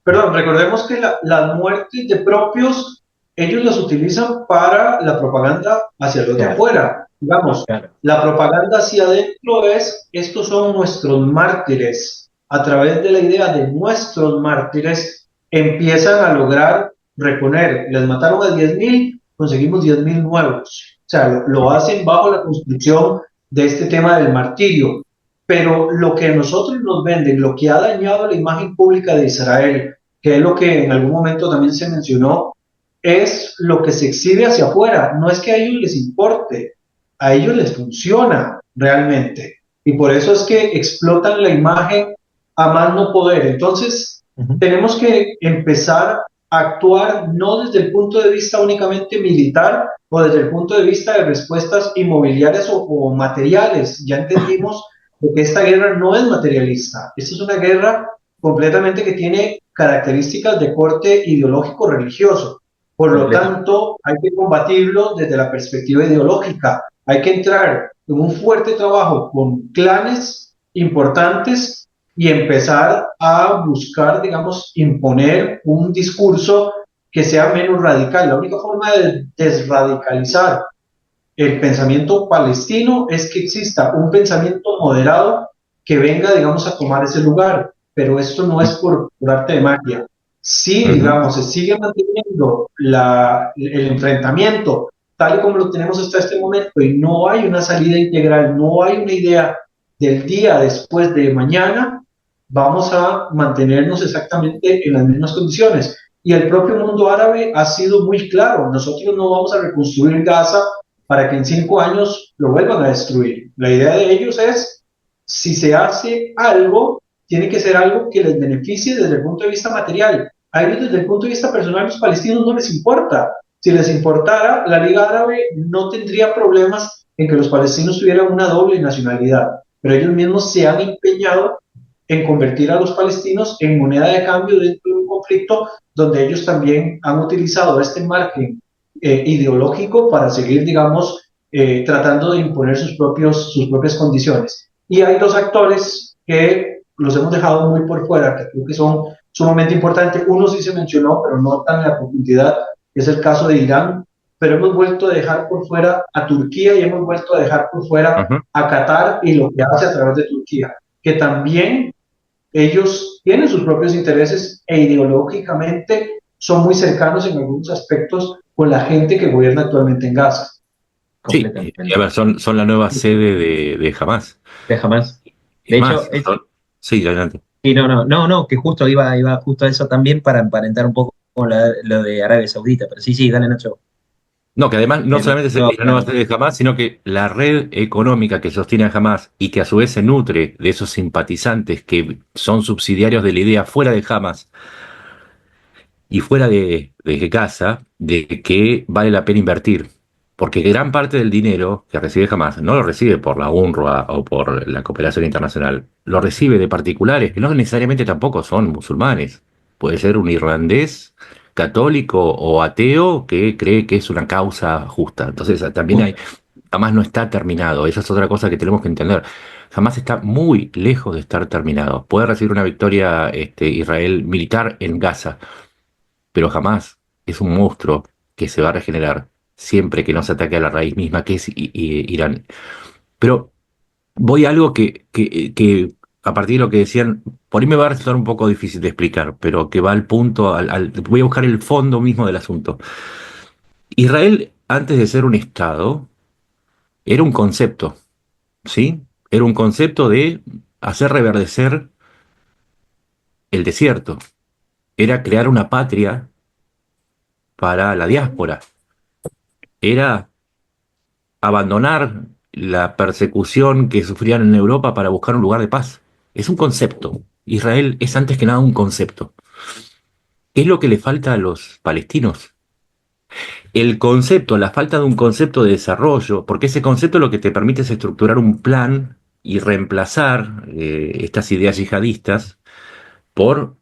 Speaker 2: Perdón.
Speaker 4: recordemos que las muertes de propios, ellos las utilizan para la propaganda hacia los de
Speaker 3: Claro.
Speaker 4: afuera. Digamos,
Speaker 3: Claro.
Speaker 4: la propaganda hacia adentro es, estos son nuestros mártires. A través de la idea de nuestros mártires, empiezan a lograr reponer. Les mataron a 10.000, conseguimos 10.000 nuevos. O sea, lo hacen bajo la construcción de este tema del martirio. Pero lo que nosotros nos venden, lo que ha dañado la imagen pública de Israel, que es lo que en algún momento también se mencionó, es lo que se exhibe hacia afuera. No es que a ellos les importe, a ellos les funciona realmente. Y por eso es que explotan la imagen a más no poder. Entonces, tenemos que empezar a actuar no desde el punto de vista únicamente militar o desde el punto de vista de respuestas inmobiliarias o materiales. Ya entendimos que esta guerra no es materialista. Esta es una guerra completamente que tiene características de corte ideológico religioso. Por lo tanto, hay que combatirlo desde la perspectiva ideológica. Hay que entrar en un fuerte trabajo con clanes importantes y empezar a buscar, digamos, imponer un discurso que sea menos radical. La única forma de desradicalizar el pensamiento palestino es que exista un pensamiento moderado que venga, digamos, a tomar ese lugar. Pero esto no es por arte de magia. Si, digamos, se sigue manteniendo el enfrentamiento tal y como lo tenemos hasta este momento y no hay una salida integral, no hay una idea del día después de mañana, vamos a mantenernos exactamente en las mismas condiciones. Y el propio mundo árabe ha sido muy claro, nosotros no vamos a reconstruir Gaza para que en 5 años lo vuelvan a destruir. La idea de ellos es, si se hace algo, tiene que ser algo que les beneficie desde el punto de vista material. A ellos desde el punto de vista personal, los palestinos no les importa. Si les importara, la Liga Árabe no tendría problemas en que los palestinos tuvieran una doble nacionalidad, pero ellos mismos se han empeñado en convertir a los palestinos en moneda de cambio dentro de un conflicto donde ellos también han utilizado este margen ideológico para seguir, digamos, tratando de imponer sus propias condiciones. Y hay dos actores que los hemos dejado muy por fuera, que creo que son sumamente importantes. Uno sí se mencionó, pero no tan en la profundidad, que es el caso de Irán, pero hemos vuelto a dejar por fuera a Turquía y hemos vuelto a dejar por fuera a Qatar y lo que hace a través de Turquía, que también ellos tienen sus propios intereses e ideológicamente son muy cercanos en algunos aspectos con la gente que gobierna actualmente en Gaza.
Speaker 2: Sí, y a ver, son la nueva sede de Hamas.
Speaker 3: De Hamas.
Speaker 2: De hecho, sí, adelante.
Speaker 3: Y no, que justo iba justo a eso también para emparentar un poco con lo de Arabia Saudita, pero sí, dale, Nacho.
Speaker 2: No, que además no solamente es la nueva sede de Hamas, sino que la red económica que sostiene a Hamas y que a su vez se nutre de esos simpatizantes que son subsidiarios de la idea fuera de Hamas y fuera de Gaza, de que vale la pena invertir. Porque gran parte del dinero que recibe Hamas no lo recibe por la UNRWA o por la cooperación internacional, lo recibe de particulares que no necesariamente tampoco son musulmanes. Puede ser un irlandés católico o ateo que cree que es una causa justa. Entonces también Hamas no está terminado. Esa es otra cosa que tenemos que entender. Hamas está muy lejos de estar terminado. Puede recibir una victoria Israel militar en Gaza, pero Hamas es un monstruo que se va a regenerar siempre que no se ataque a la raíz misma, que es Irán. Pero voy a algo que a partir de lo que decían, por ahí me va a resultar un poco difícil de explicar, pero que va al punto, voy a buscar el fondo mismo del asunto. Israel, antes de ser un Estado, era un concepto, ¿sí? Era un concepto de hacer reverdecer el desierto. Era crear una patria para la diáspora. Era abandonar la persecución que sufrían en Europa para buscar un lugar de paz. Es un concepto. Israel es antes que nada un concepto. ¿Qué es lo que le falta a los palestinos? El concepto, la falta de un concepto de desarrollo, porque ese concepto lo que te permite es estructurar un plan y reemplazar estas ideas yihadistas por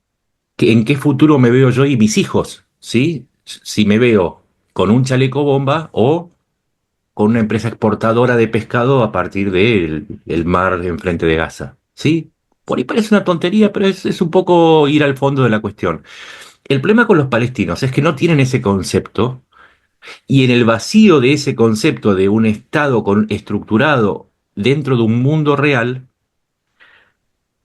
Speaker 2: en qué futuro me veo yo y mis hijos, ¿sí? Si me veo con un chaleco bomba o con una empresa exportadora de pescado a partir del mar enfrente de Gaza. ¿Sí? Por ahí parece una tontería, pero es un poco ir al fondo de la cuestión. El problema con los palestinos es que no tienen ese concepto y en el vacío de ese concepto de un Estado estructurado dentro de un mundo real,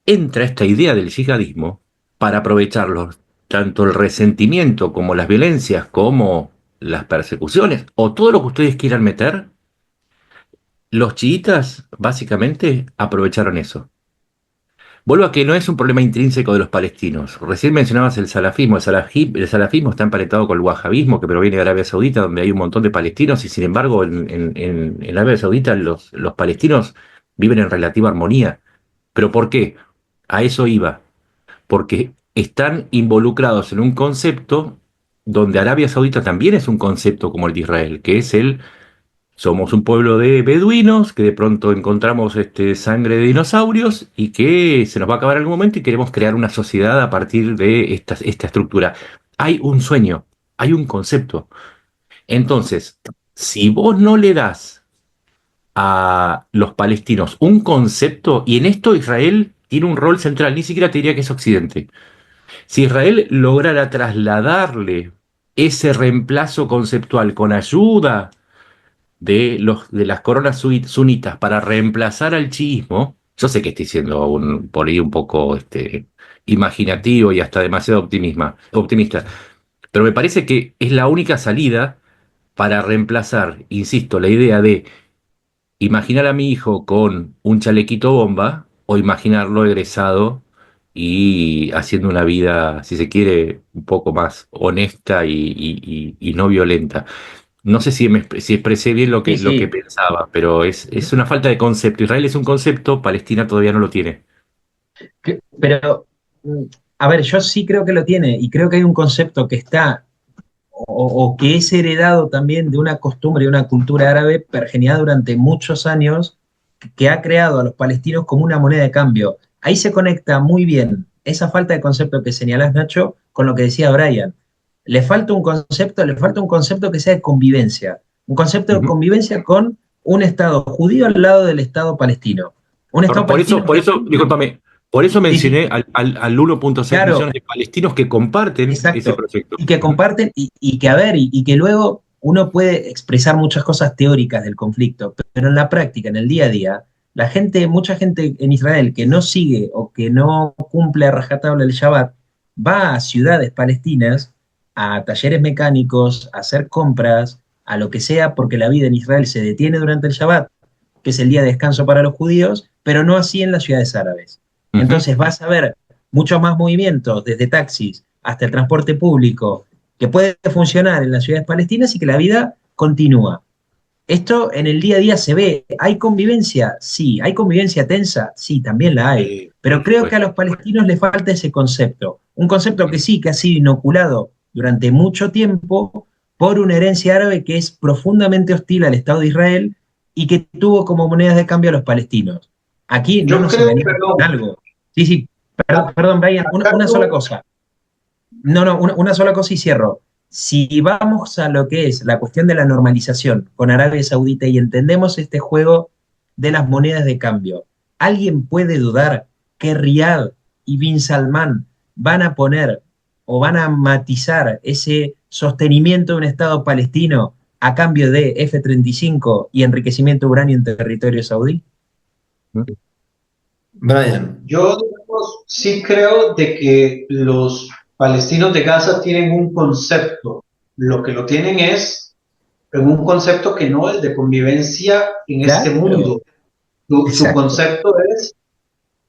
Speaker 2: entra esta idea del yihadismo para aprovecharlo tanto el resentimiento como las violencias, como las persecuciones, o todo lo que ustedes quieran meter. Los chiitas básicamente aprovecharon eso. Vuelvo a que no es un problema intrínseco de los palestinos. Recién mencionabas el salafismo. El salafismo está emparentado con el wahabismo, que proviene de Arabia Saudita, donde hay un montón de palestinos, y sin embargo en Arabia Saudita los palestinos viven en relativa armonía. ¿Pero por qué? A eso iba. Porque están involucrados en un concepto donde Arabia Saudita también es un concepto como el de Israel, que es somos un pueblo de beduinos que de pronto encontramos sangre de dinosaurios y que se nos va a acabar en algún momento y queremos crear una sociedad a partir de esta estructura. Hay un sueño, hay un concepto. Entonces, si vos no le das a los palestinos un concepto, y en esto Israel tiene un rol central, ni siquiera te diría que es Occidente. Si Israel lograra trasladarle ese reemplazo conceptual con ayuda de las coronas sunitas para reemplazar al chiismo, yo sé que estoy siendo por ahí un poco imaginativo y hasta demasiado optimista, pero me parece que es la única salida para reemplazar, insisto, la idea de imaginar a mi hijo con un chalequito bomba o imaginarlo egresado y haciendo una vida, si se quiere, un poco más honesta y no violenta. No sé si expresé bien lo
Speaker 3: Sí,
Speaker 2: lo que
Speaker 3: sí.
Speaker 2: pensaba, pero es una falta de concepto. Israel es un concepto, Palestina todavía no lo tiene.
Speaker 3: Pero, a ver, yo sí creo que lo tiene y creo que hay un concepto que está o que es heredado también de una costumbre y una cultura árabe pergeñada durante muchos años, que ha creado a los palestinos como una moneda de cambio. Ahí se conecta muy bien esa falta de concepto que señalás, Nacho, con lo que decía Brian. Le falta un concepto que sea de convivencia, un concepto de
Speaker 2: Ujú.
Speaker 3: convivencia con un Estado judío al lado del Estado palestino. Un Estado palestino
Speaker 2: Por
Speaker 3: que,
Speaker 2: eso, discúlpame, por eso
Speaker 3: sí, sí,
Speaker 2: mencioné al 1,6
Speaker 3: claro,
Speaker 2: millones de palestinos que comparten ese
Speaker 3: exacto.
Speaker 2: proyecto.
Speaker 3: Y que
Speaker 2: Ujú.
Speaker 3: comparten, y que a ver, y que luego uno puede expresar muchas cosas teóricas del conflicto, pero en la práctica, en el día a día, la gente, mucha gente en Israel que no sigue o que no cumple a rajatabla el Shabbat, va a ciudades palestinas, a talleres mecánicos, a hacer compras, a lo que sea, porque la vida en Israel se detiene durante el Shabbat, que es el día de descanso para los judíos, pero no así en las ciudades árabes.
Speaker 2: Ujú.
Speaker 3: Entonces vas a ver muchos más movimientos, desde taxis hasta el transporte público, que puede funcionar en las ciudades palestinas y que la vida continúa. Esto en el día a día se ve. ¿Hay convivencia? Sí. ¿Hay convivencia tensa? Sí, también la hay. Pero
Speaker 2: Por
Speaker 3: creo que a
Speaker 2: supuesto.
Speaker 3: los palestinos les falta ese concepto. Un concepto que sí, que ha sido inoculado durante mucho tiempo por una herencia árabe que es profundamente hostil al Estado de Israel y que tuvo como monedas de cambio a los palestinos. Aquí no
Speaker 4: Yo
Speaker 3: nos
Speaker 4: creo,
Speaker 3: engañemos con
Speaker 4: perdón,
Speaker 3: algo. Sí, sí, perdón, Brian, una
Speaker 4: acá
Speaker 3: sola cosa. No, no, una sola cosa y cierro. Si vamos a lo que es la cuestión de la normalización con Arabia Saudita y entendemos este juego de las monedas de cambio, ¿alguien puede dudar que Riyadh y Bin Salman van a poner o van a matizar ese sostenimiento de un Estado palestino a cambio de F-35 y enriquecimiento de uranio en territorio saudí?
Speaker 1: Brian,
Speaker 4: yo digamos, sí creo de que los palestinos de Gaza tienen un concepto. Lo que lo tienen es en un concepto que no es de convivencia en este
Speaker 3: Claro,
Speaker 4: mundo. Su
Speaker 3: exacto.
Speaker 4: concepto es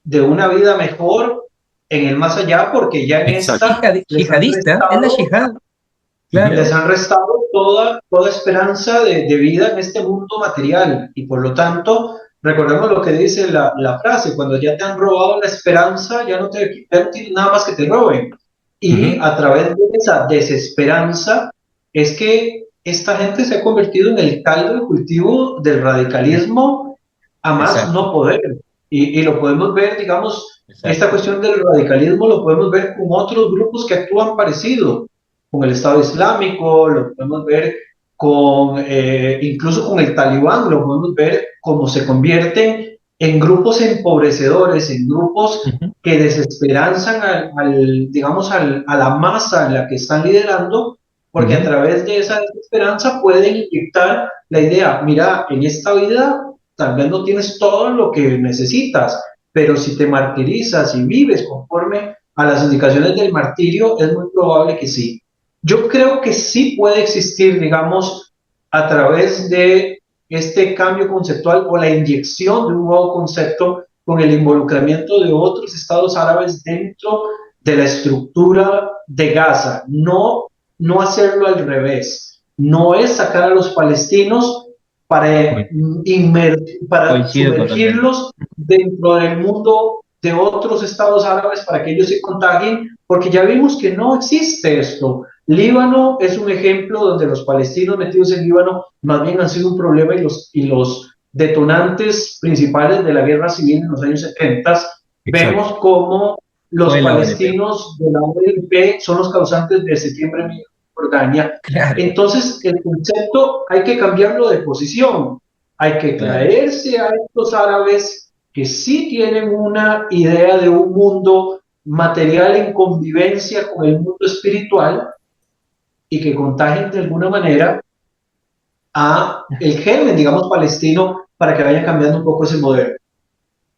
Speaker 4: de una vida mejor en el más allá, porque ya en
Speaker 2: Exacto.
Speaker 4: esta
Speaker 3: Yihadista, es la yihad,
Speaker 2: Ujú.
Speaker 4: les
Speaker 3: claro.
Speaker 4: han restado toda esperanza de vida en este mundo material. Y por lo tanto, recordemos lo que dice la frase, cuando ya te han robado la esperanza, ya no tienes nada más que te roben. Y
Speaker 2: Ujú.
Speaker 4: a través de esa desesperanza es que esta gente se ha convertido en el caldo de cultivo del radicalismo a más
Speaker 3: Exacto,
Speaker 4: no poder. Y lo podemos ver, digamos, esta
Speaker 3: exacto.
Speaker 4: cuestión del radicalismo lo podemos ver con otros grupos que actúan parecido, con el Estado Islámico, lo podemos ver incluso con el Talibán, lo podemos ver cómo se convierten en grupos empobrecedores, en grupos
Speaker 3: Ujú,
Speaker 4: que desesperanzan digamos, a la masa en la que están liderando, porque a
Speaker 2: Ujú.
Speaker 4: través de esa desesperanza pueden inyectar la idea, mira, en esta vida tal vez no tienes todo lo que necesitas, pero si te martirizas y vives conforme a las indicaciones del martirio, es muy probable que sí. Yo creo que sí puede existir, digamos, a través de este cambio conceptual o la inyección de un nuevo concepto con el involucramiento de otros estados árabes dentro de la estructura de Gaza. No hacerlo al revés. No es sacar a los palestinos para, para
Speaker 3: coincido totalmente.
Speaker 4: sumergirlos dentro del mundo de otros estados árabes para que ellos se contagien, porque ya vimos que no existe esto. Líbano es un ejemplo donde los palestinos metidos en Líbano más bien han sido un problema y los detonantes principales de la guerra civil en los años 70,
Speaker 2: Exacto.
Speaker 4: vemos cómo los
Speaker 3: Fue la ONP.
Speaker 4: palestinos de la OLP son los causantes de septiembre en Jordania.
Speaker 3: Claro,
Speaker 4: Entonces, el concepto hay que cambiarlo de posición. Hay que
Speaker 3: claro.
Speaker 4: traerse a estos árabes que sí tienen una idea de un mundo material en convivencia con el mundo espiritual y que contagien de alguna manera a el germen, digamos, palestino para que vayan cambiando un poco ese modelo.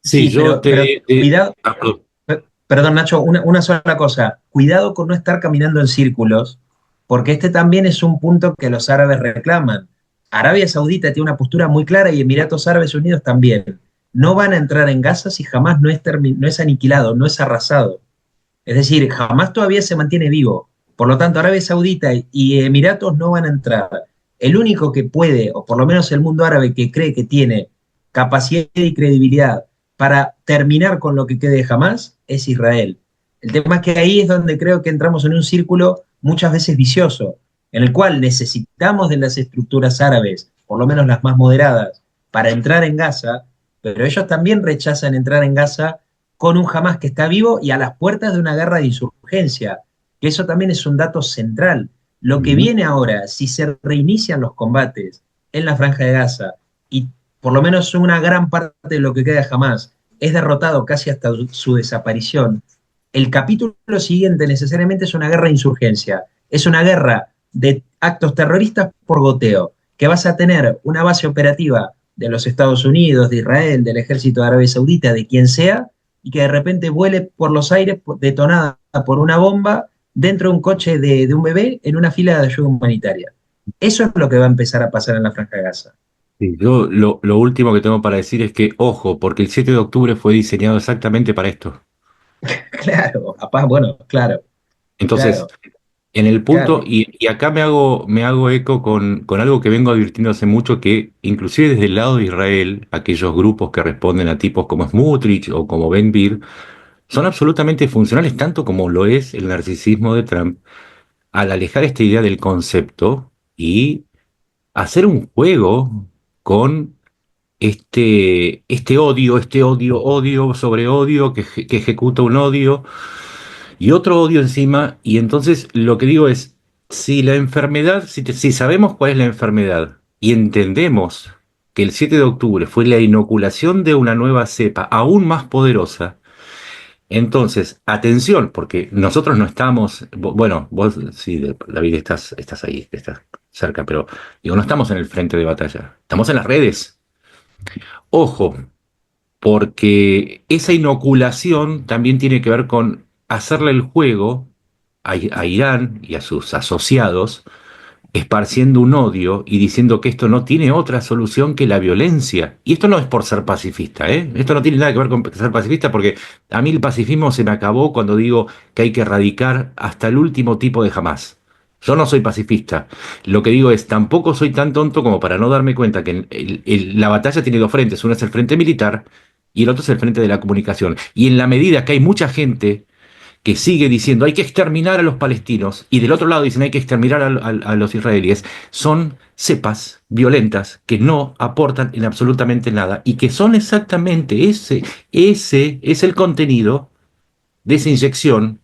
Speaker 2: Sí,
Speaker 3: Sí, pero cuidado,
Speaker 2: perdón.
Speaker 3: perdón Nacho, una sola cosa. Cuidado con no estar caminando en círculos, porque este también es un punto que los árabes reclaman. Arabia Saudita tiene una postura muy clara y Emiratos Árabes Unidos también. No van a entrar en Gaza si jamás no es aniquilado, no es arrasado. Es decir, jamás todavía se mantiene vivo. Por lo tanto, Arabia Saudita y Emiratos no van a entrar. el único que puede, o por lo menos el mundo árabe que cree que tiene capacidad y credibilidad para terminar con lo que quede de Hamás, es Israel. El tema es que ahí es donde creo que entramos en un círculo muchas veces vicioso, en el cual necesitamos de las estructuras árabes, por lo menos las más moderadas, para entrar en Gaza, pero ellos también rechazan entrar en Gaza con un Hamás que está vivo y a las puertas de una guerra de insurgencia, que eso también es un dato central. Lo que viene ahora, si se reinician los combates en la Franja de Gaza y por lo menos una gran parte de lo que queda de Hamás es derrotado casi hasta su desaparición, el capítulo siguiente necesariamente es una guerra de insurgencia, es una guerra de actos terroristas por goteo, que vas a tener una base operativa de los Estados Unidos, de Israel, del ejército de Arabia Saudita, de quien sea, y que de repente vuele por los aires detonada por una bomba dentro de un coche de un bebé en una fila de ayuda humanitaria. Eso es lo que va a empezar a pasar en la Franja de Gaza.
Speaker 2: Sí, yo lo último que tengo para decir es que, ojo, porque el 7 de octubre fue diseñado exactamente para esto.
Speaker 3: Claro, papá, bueno, claro,
Speaker 2: Entonces,
Speaker 3: claro,
Speaker 2: en el punto,
Speaker 3: claro.
Speaker 2: y acá me hago eco con algo que vengo advirtiendo hace mucho, que inclusive desde el lado de Israel, aquellos grupos que responden a tipos como Smotrich o como Ben Gvir, son absolutamente funcionales, tanto como lo es el narcisismo de Trump, al alejar esta idea del concepto y hacer un juego con odio sobre odio, que ejecuta un odio y otro odio encima. Y entonces lo que digo es, si la enfermedad, si sabemos cuál es la enfermedad y entendemos que el 7 de octubre fue la inoculación de una nueva cepa aún más poderosa, entonces, atención, porque nosotros no estamos, bueno, vos sí, David, estás ahí, estás cerca, pero digo, no estamos en el frente de batalla, estamos en las redes. Ojo, porque esa inoculación también tiene que ver con hacerle el juego a Irán y a sus asociados, esparciendo un odio y diciendo que esto no tiene otra solución que la violencia. Y esto no es por ser pacifista, ¿eh? Esto no tiene nada que ver con ser pacifista, porque a mí el pacifismo se me acabó cuando digo que hay que erradicar hasta el último tipo de Hamás. Yo no soy pacifista. Lo que digo es, tampoco soy tan tonto como para no darme cuenta que la batalla tiene dos frentes. Uno es el frente militar y el otro es el frente de la comunicación. Y en la medida que hay mucha gente que sigue diciendo hay que exterminar a los palestinos y del otro lado dicen hay que exterminar a los israelíes, son cepas violentas que no aportan en absolutamente nada y que son exactamente ese es el contenido de esa inyección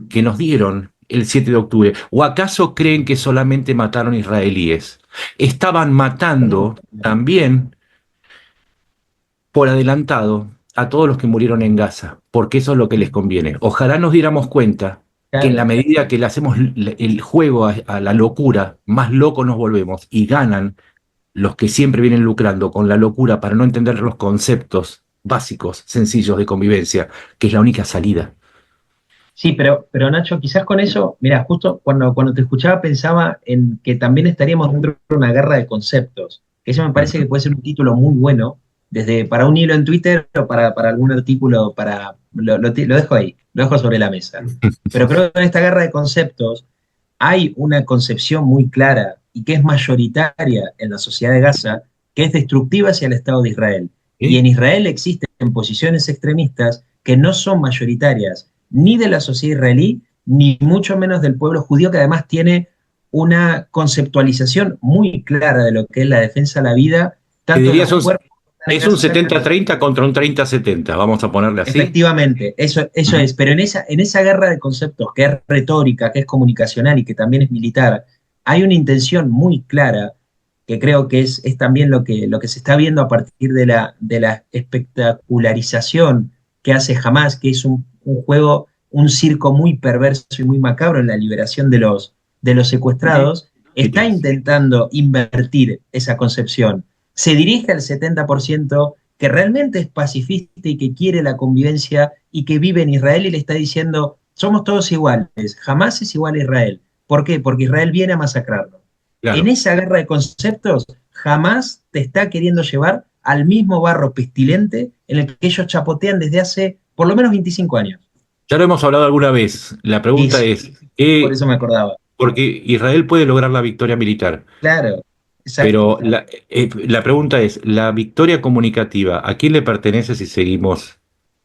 Speaker 2: que nos dieron el 7 de octubre. ¿O acaso creen que solamente mataron israelíes? Estaban matando también por adelantado a todos los que murieron en Gaza, porque eso es lo que les conviene. Ojalá nos diéramos cuenta que en la
Speaker 3: Claro.
Speaker 2: medida que le hacemos el juego a la locura, más locos nos volvemos y ganan los que siempre vienen lucrando con la locura para no entender los conceptos básicos, sencillos de convivencia, que es la única salida.
Speaker 3: Sí, pero Nacho, quizás con eso, mira, justo cuando te escuchaba pensaba en que también estaríamos dentro de una guerra de conceptos, que eso me parece que puede ser un título muy bueno, desde para un hilo en Twitter o para algún artículo, lo dejo ahí, lo dejo sobre la mesa. Pero creo que en esta guerra de conceptos hay una concepción muy clara y que es mayoritaria en la sociedad de Gaza, que es destructiva hacia el Estado de Israel. Y
Speaker 2: ¿Sí?
Speaker 3: en Israel existen posiciones extremistas que no son mayoritarias ni de la sociedad israelí, ni mucho menos del pueblo judío, que además tiene una conceptualización muy clara de lo que es la defensa de la vida,
Speaker 2: Te
Speaker 3: tanto de
Speaker 2: dirías
Speaker 3: los cuerpos que están en
Speaker 2: es un
Speaker 3: Gaza como
Speaker 2: 70-30 contra un 30-70, vamos a ponerle así.
Speaker 3: efectivamente, eso
Speaker 2: Ujú.
Speaker 3: es, pero en esa guerra de conceptos que es retórica, que es comunicacional y que también es militar, hay una intención muy clara que creo que es también lo que se está viendo a partir de la espectacularización que hace Hamas, que es un juego, un circo muy perverso y muy macabro en la liberación de los secuestrados, está intentando invertir esa concepción. Se dirige al 70% que realmente es pacifista y que quiere la convivencia y que vive en Israel y le está diciendo, somos todos iguales, jamás es igual a Israel. ¿Por qué? Porque Israel viene a masacrarnos. En
Speaker 2: Claro.
Speaker 3: esa guerra de conceptos, jamás te está queriendo llevar al mismo barro pestilente en el que ellos chapotean desde hace por lo menos 25 años.
Speaker 2: Ya lo hemos hablado alguna vez. La
Speaker 3: Y
Speaker 2: pregunta
Speaker 3: sí,
Speaker 2: es,
Speaker 3: por eso me acordaba.
Speaker 2: porque Israel puede lograr la victoria militar,
Speaker 3: Claro, exacto.
Speaker 2: pero la pregunta es, ¿la victoria comunicativa a quién le pertenece si seguimos
Speaker 3: Yo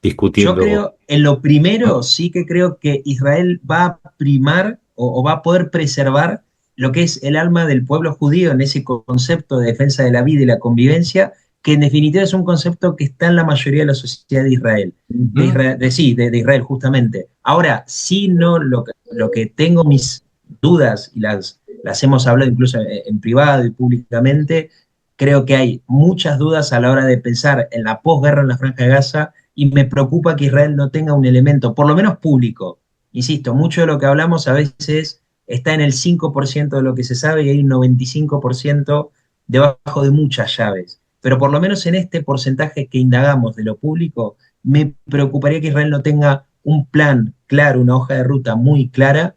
Speaker 2: discutiendo?
Speaker 3: creo, en lo
Speaker 2: ¿No?
Speaker 3: primero, sí que creo que Israel va a primar o va a poder preservar lo que es el alma del pueblo judío en ese concepto de defensa de la vida y la convivencia, que en definitiva es un concepto que está en la mayoría de la sociedad de Israel. De
Speaker 2: Ujú.
Speaker 3: Israel, sí, de Israel justamente. Ahora, sí, no, lo que tengo mis dudas y las hemos hablado incluso en privado y públicamente, creo que hay muchas dudas a la hora de pensar en la posguerra en la Franja de Gaza y me preocupa que Israel no tenga un elemento, por lo menos público. Insisto, mucho de lo que hablamos a veces está en el 5% de lo que se sabe y hay un 95% debajo de muchas llaves. Pero por lo menos en este porcentaje que indagamos de lo público, me preocuparía que Israel no tenga un plan claro, una hoja de ruta muy clara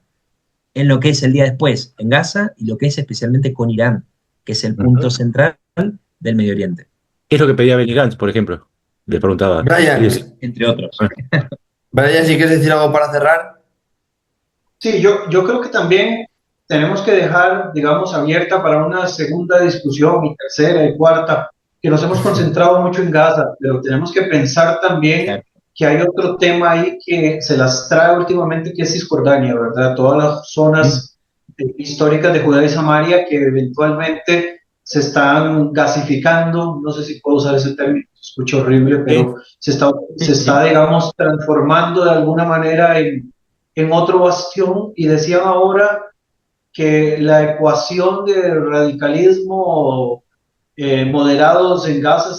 Speaker 3: en lo que es el día después en Gaza y lo que es especialmente con Irán, que es el punto
Speaker 2: Ujú.
Speaker 3: central del Medio Oriente,
Speaker 2: ¿Qué es lo que pedía Benny Gantz, por ejemplo? Le preguntaba.
Speaker 1: Brian,
Speaker 3: entre otros.
Speaker 1: Brian, si quieres decir algo para cerrar.
Speaker 4: Sí, yo creo que también tenemos que dejar, digamos, abierta para una segunda discusión y tercera y cuarta, que nos hemos concentrado mucho en Gaza, pero tenemos que pensar también
Speaker 3: Claro.
Speaker 4: que hay otro tema ahí que se las trae últimamente, que es Cisjordania, ¿verdad? Todas las
Speaker 2: Mm.
Speaker 4: zonas históricas de Judea y Samaria que eventualmente se están gasificando, no sé si puedo usar ese término, se escucha horrible,
Speaker 2: Sí,
Speaker 4: pero se
Speaker 3: Sí,
Speaker 4: está,
Speaker 3: sí.
Speaker 4: digamos, transformando de alguna manera en otro bastión y decían ahora que la ecuación de radicalismo moderados en Gaza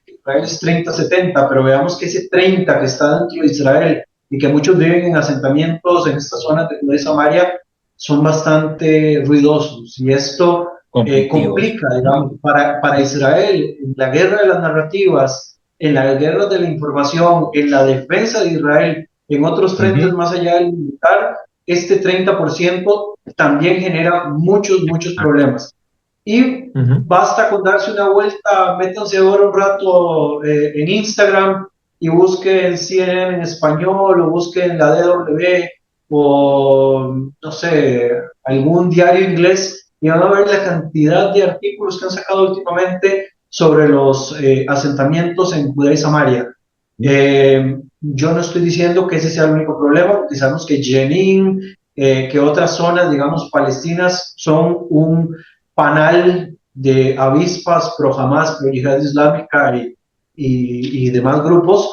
Speaker 4: Israel es 30-70, pero veamos que ese 30 que está dentro de Israel y que muchos viven en asentamientos en estas zonas de Samaria son bastante ruidosos y esto
Speaker 3: Conflictivos.
Speaker 4: complica, digamos, para Israel en la guerra de las narrativas, en la guerra de la información, en la defensa de Israel, en otros frentes
Speaker 2: ujú.
Speaker 4: más allá del militar, este 30% también genera muchos
Speaker 2: Ah,
Speaker 4: problemas. Y
Speaker 3: Ujú.
Speaker 4: basta con darse una vuelta, métanse ahora un rato en Instagram y busquen CNN en español o busquen la DW o no sé, algún diario inglés y van a ver la cantidad de artículos que han sacado últimamente sobre los asentamientos en Judea y Samaria. Yo no estoy diciendo que ese sea el único problema, porque sabemos que Jenin, que otras zonas, digamos, palestinas, son un panal de avispas pro Hamas, pro Yihad Islámica y demás grupos,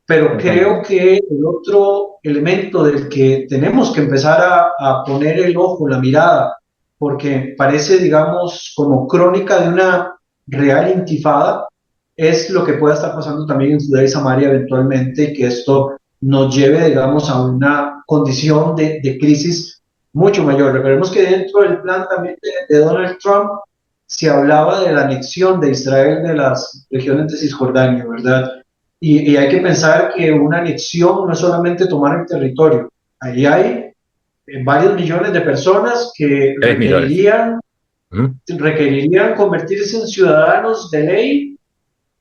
Speaker 4: pero creo
Speaker 3: Totalmente.
Speaker 4: que el otro elemento del que tenemos que empezar a poner el ojo, la mirada, porque parece, digamos, como crónica de una real intifada, es lo que pueda estar pasando también en Judea y Samaria eventualmente, y que esto nos lleve, digamos, a una condición de crisis mucho mayor. Recordemos que dentro del plan también de Donald Trump se hablaba de la anexión de Israel de las regiones de Cisjordania, ¿verdad? Y hay que pensar que una anexión no es solamente tomar el territorio, ahí hay varios millones de personas que
Speaker 2: 3 millones.
Speaker 4: requerirían convertirse en ciudadanos de ley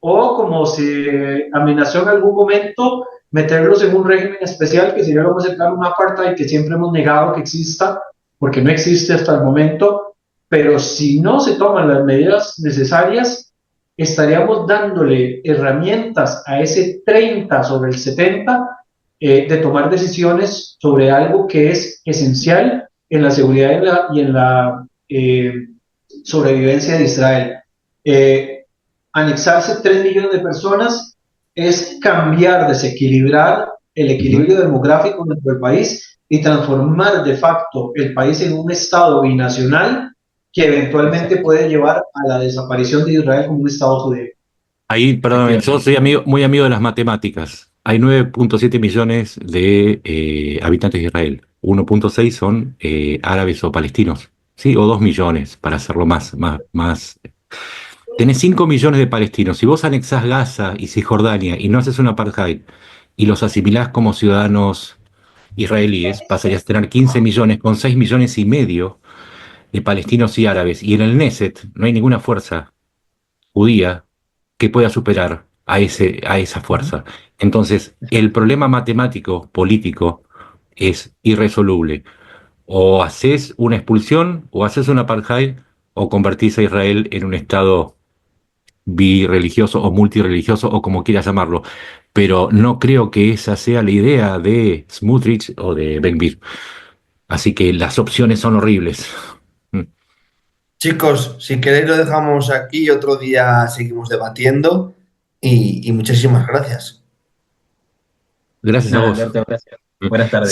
Speaker 4: o como se amenazó en algún momento, meterlos en un régimen especial que sería lo más cercano a un apartheid que siempre hemos negado que exista, porque no existe hasta el momento, pero si no se toman las medidas necesarias, estaríamos dándole herramientas a ese 30 sobre el 70 de tomar decisiones sobre algo que es esencial en la seguridad y en la sobrevivencia de Israel. Eh, Anexarse 3 millones de personas es cambiar, desequilibrar el
Speaker 2: Ujú.
Speaker 4: equilibrio demográfico dentro del país y transformar de facto el país en un estado binacional que eventualmente
Speaker 3: Exacto.
Speaker 4: puede llevar a la desaparición de Israel como un estado judío.
Speaker 2: Ahí, perdón, yo
Speaker 3: Efectivamente.
Speaker 2: soy muy amigo de las matemáticas. Hay 9,7 millones de habitantes de Israel. 1,6 son árabes o palestinos, ¿sí? O 2 millones, para hacerlo más. Tenés 5 millones de palestinos. Si vos anexás Gaza y Cisjordania y no haces un apartheid y los asimilás como ciudadanos israelíes, pasarías a tener 15 millones con 6,5 millones de palestinos y árabes. Y en el Knesset no hay ninguna fuerza judía que pueda superar a esa
Speaker 3: Ujú.
Speaker 2: fuerza. Entonces, el problema matemático, político, es irresoluble. O haces una expulsión, o haces un apartheid, o convertís a Israel en un estado birreligioso o multirreligioso o como quieras llamarlo. Pero no creo que esa sea la idea de Smotrich o de Ben-Gvir. Así que las opciones son horribles. Mm.
Speaker 1: Chicos, si queréis lo dejamos aquí, otro día seguimos debatiendo y muchísimas gracias.
Speaker 2: Gracias a
Speaker 3: Nada,
Speaker 2: vos.
Speaker 3: Alberto, gracias. Buenas tardes.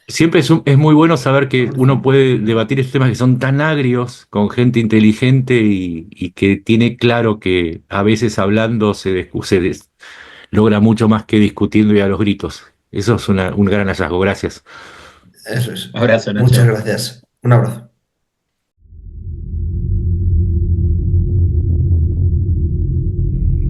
Speaker 2: Siempre es muy bueno saber que uno puede debatir estos temas que son tan agrios con gente inteligente y que tiene claro que a veces hablando logra mucho más que discutiendo y a los gritos. Eso es un gran hallazgo. Gracias.
Speaker 1: Eso es.
Speaker 3: Abrazo,
Speaker 1: Muchas
Speaker 3: Nacho.
Speaker 1: gracias. Un abrazo.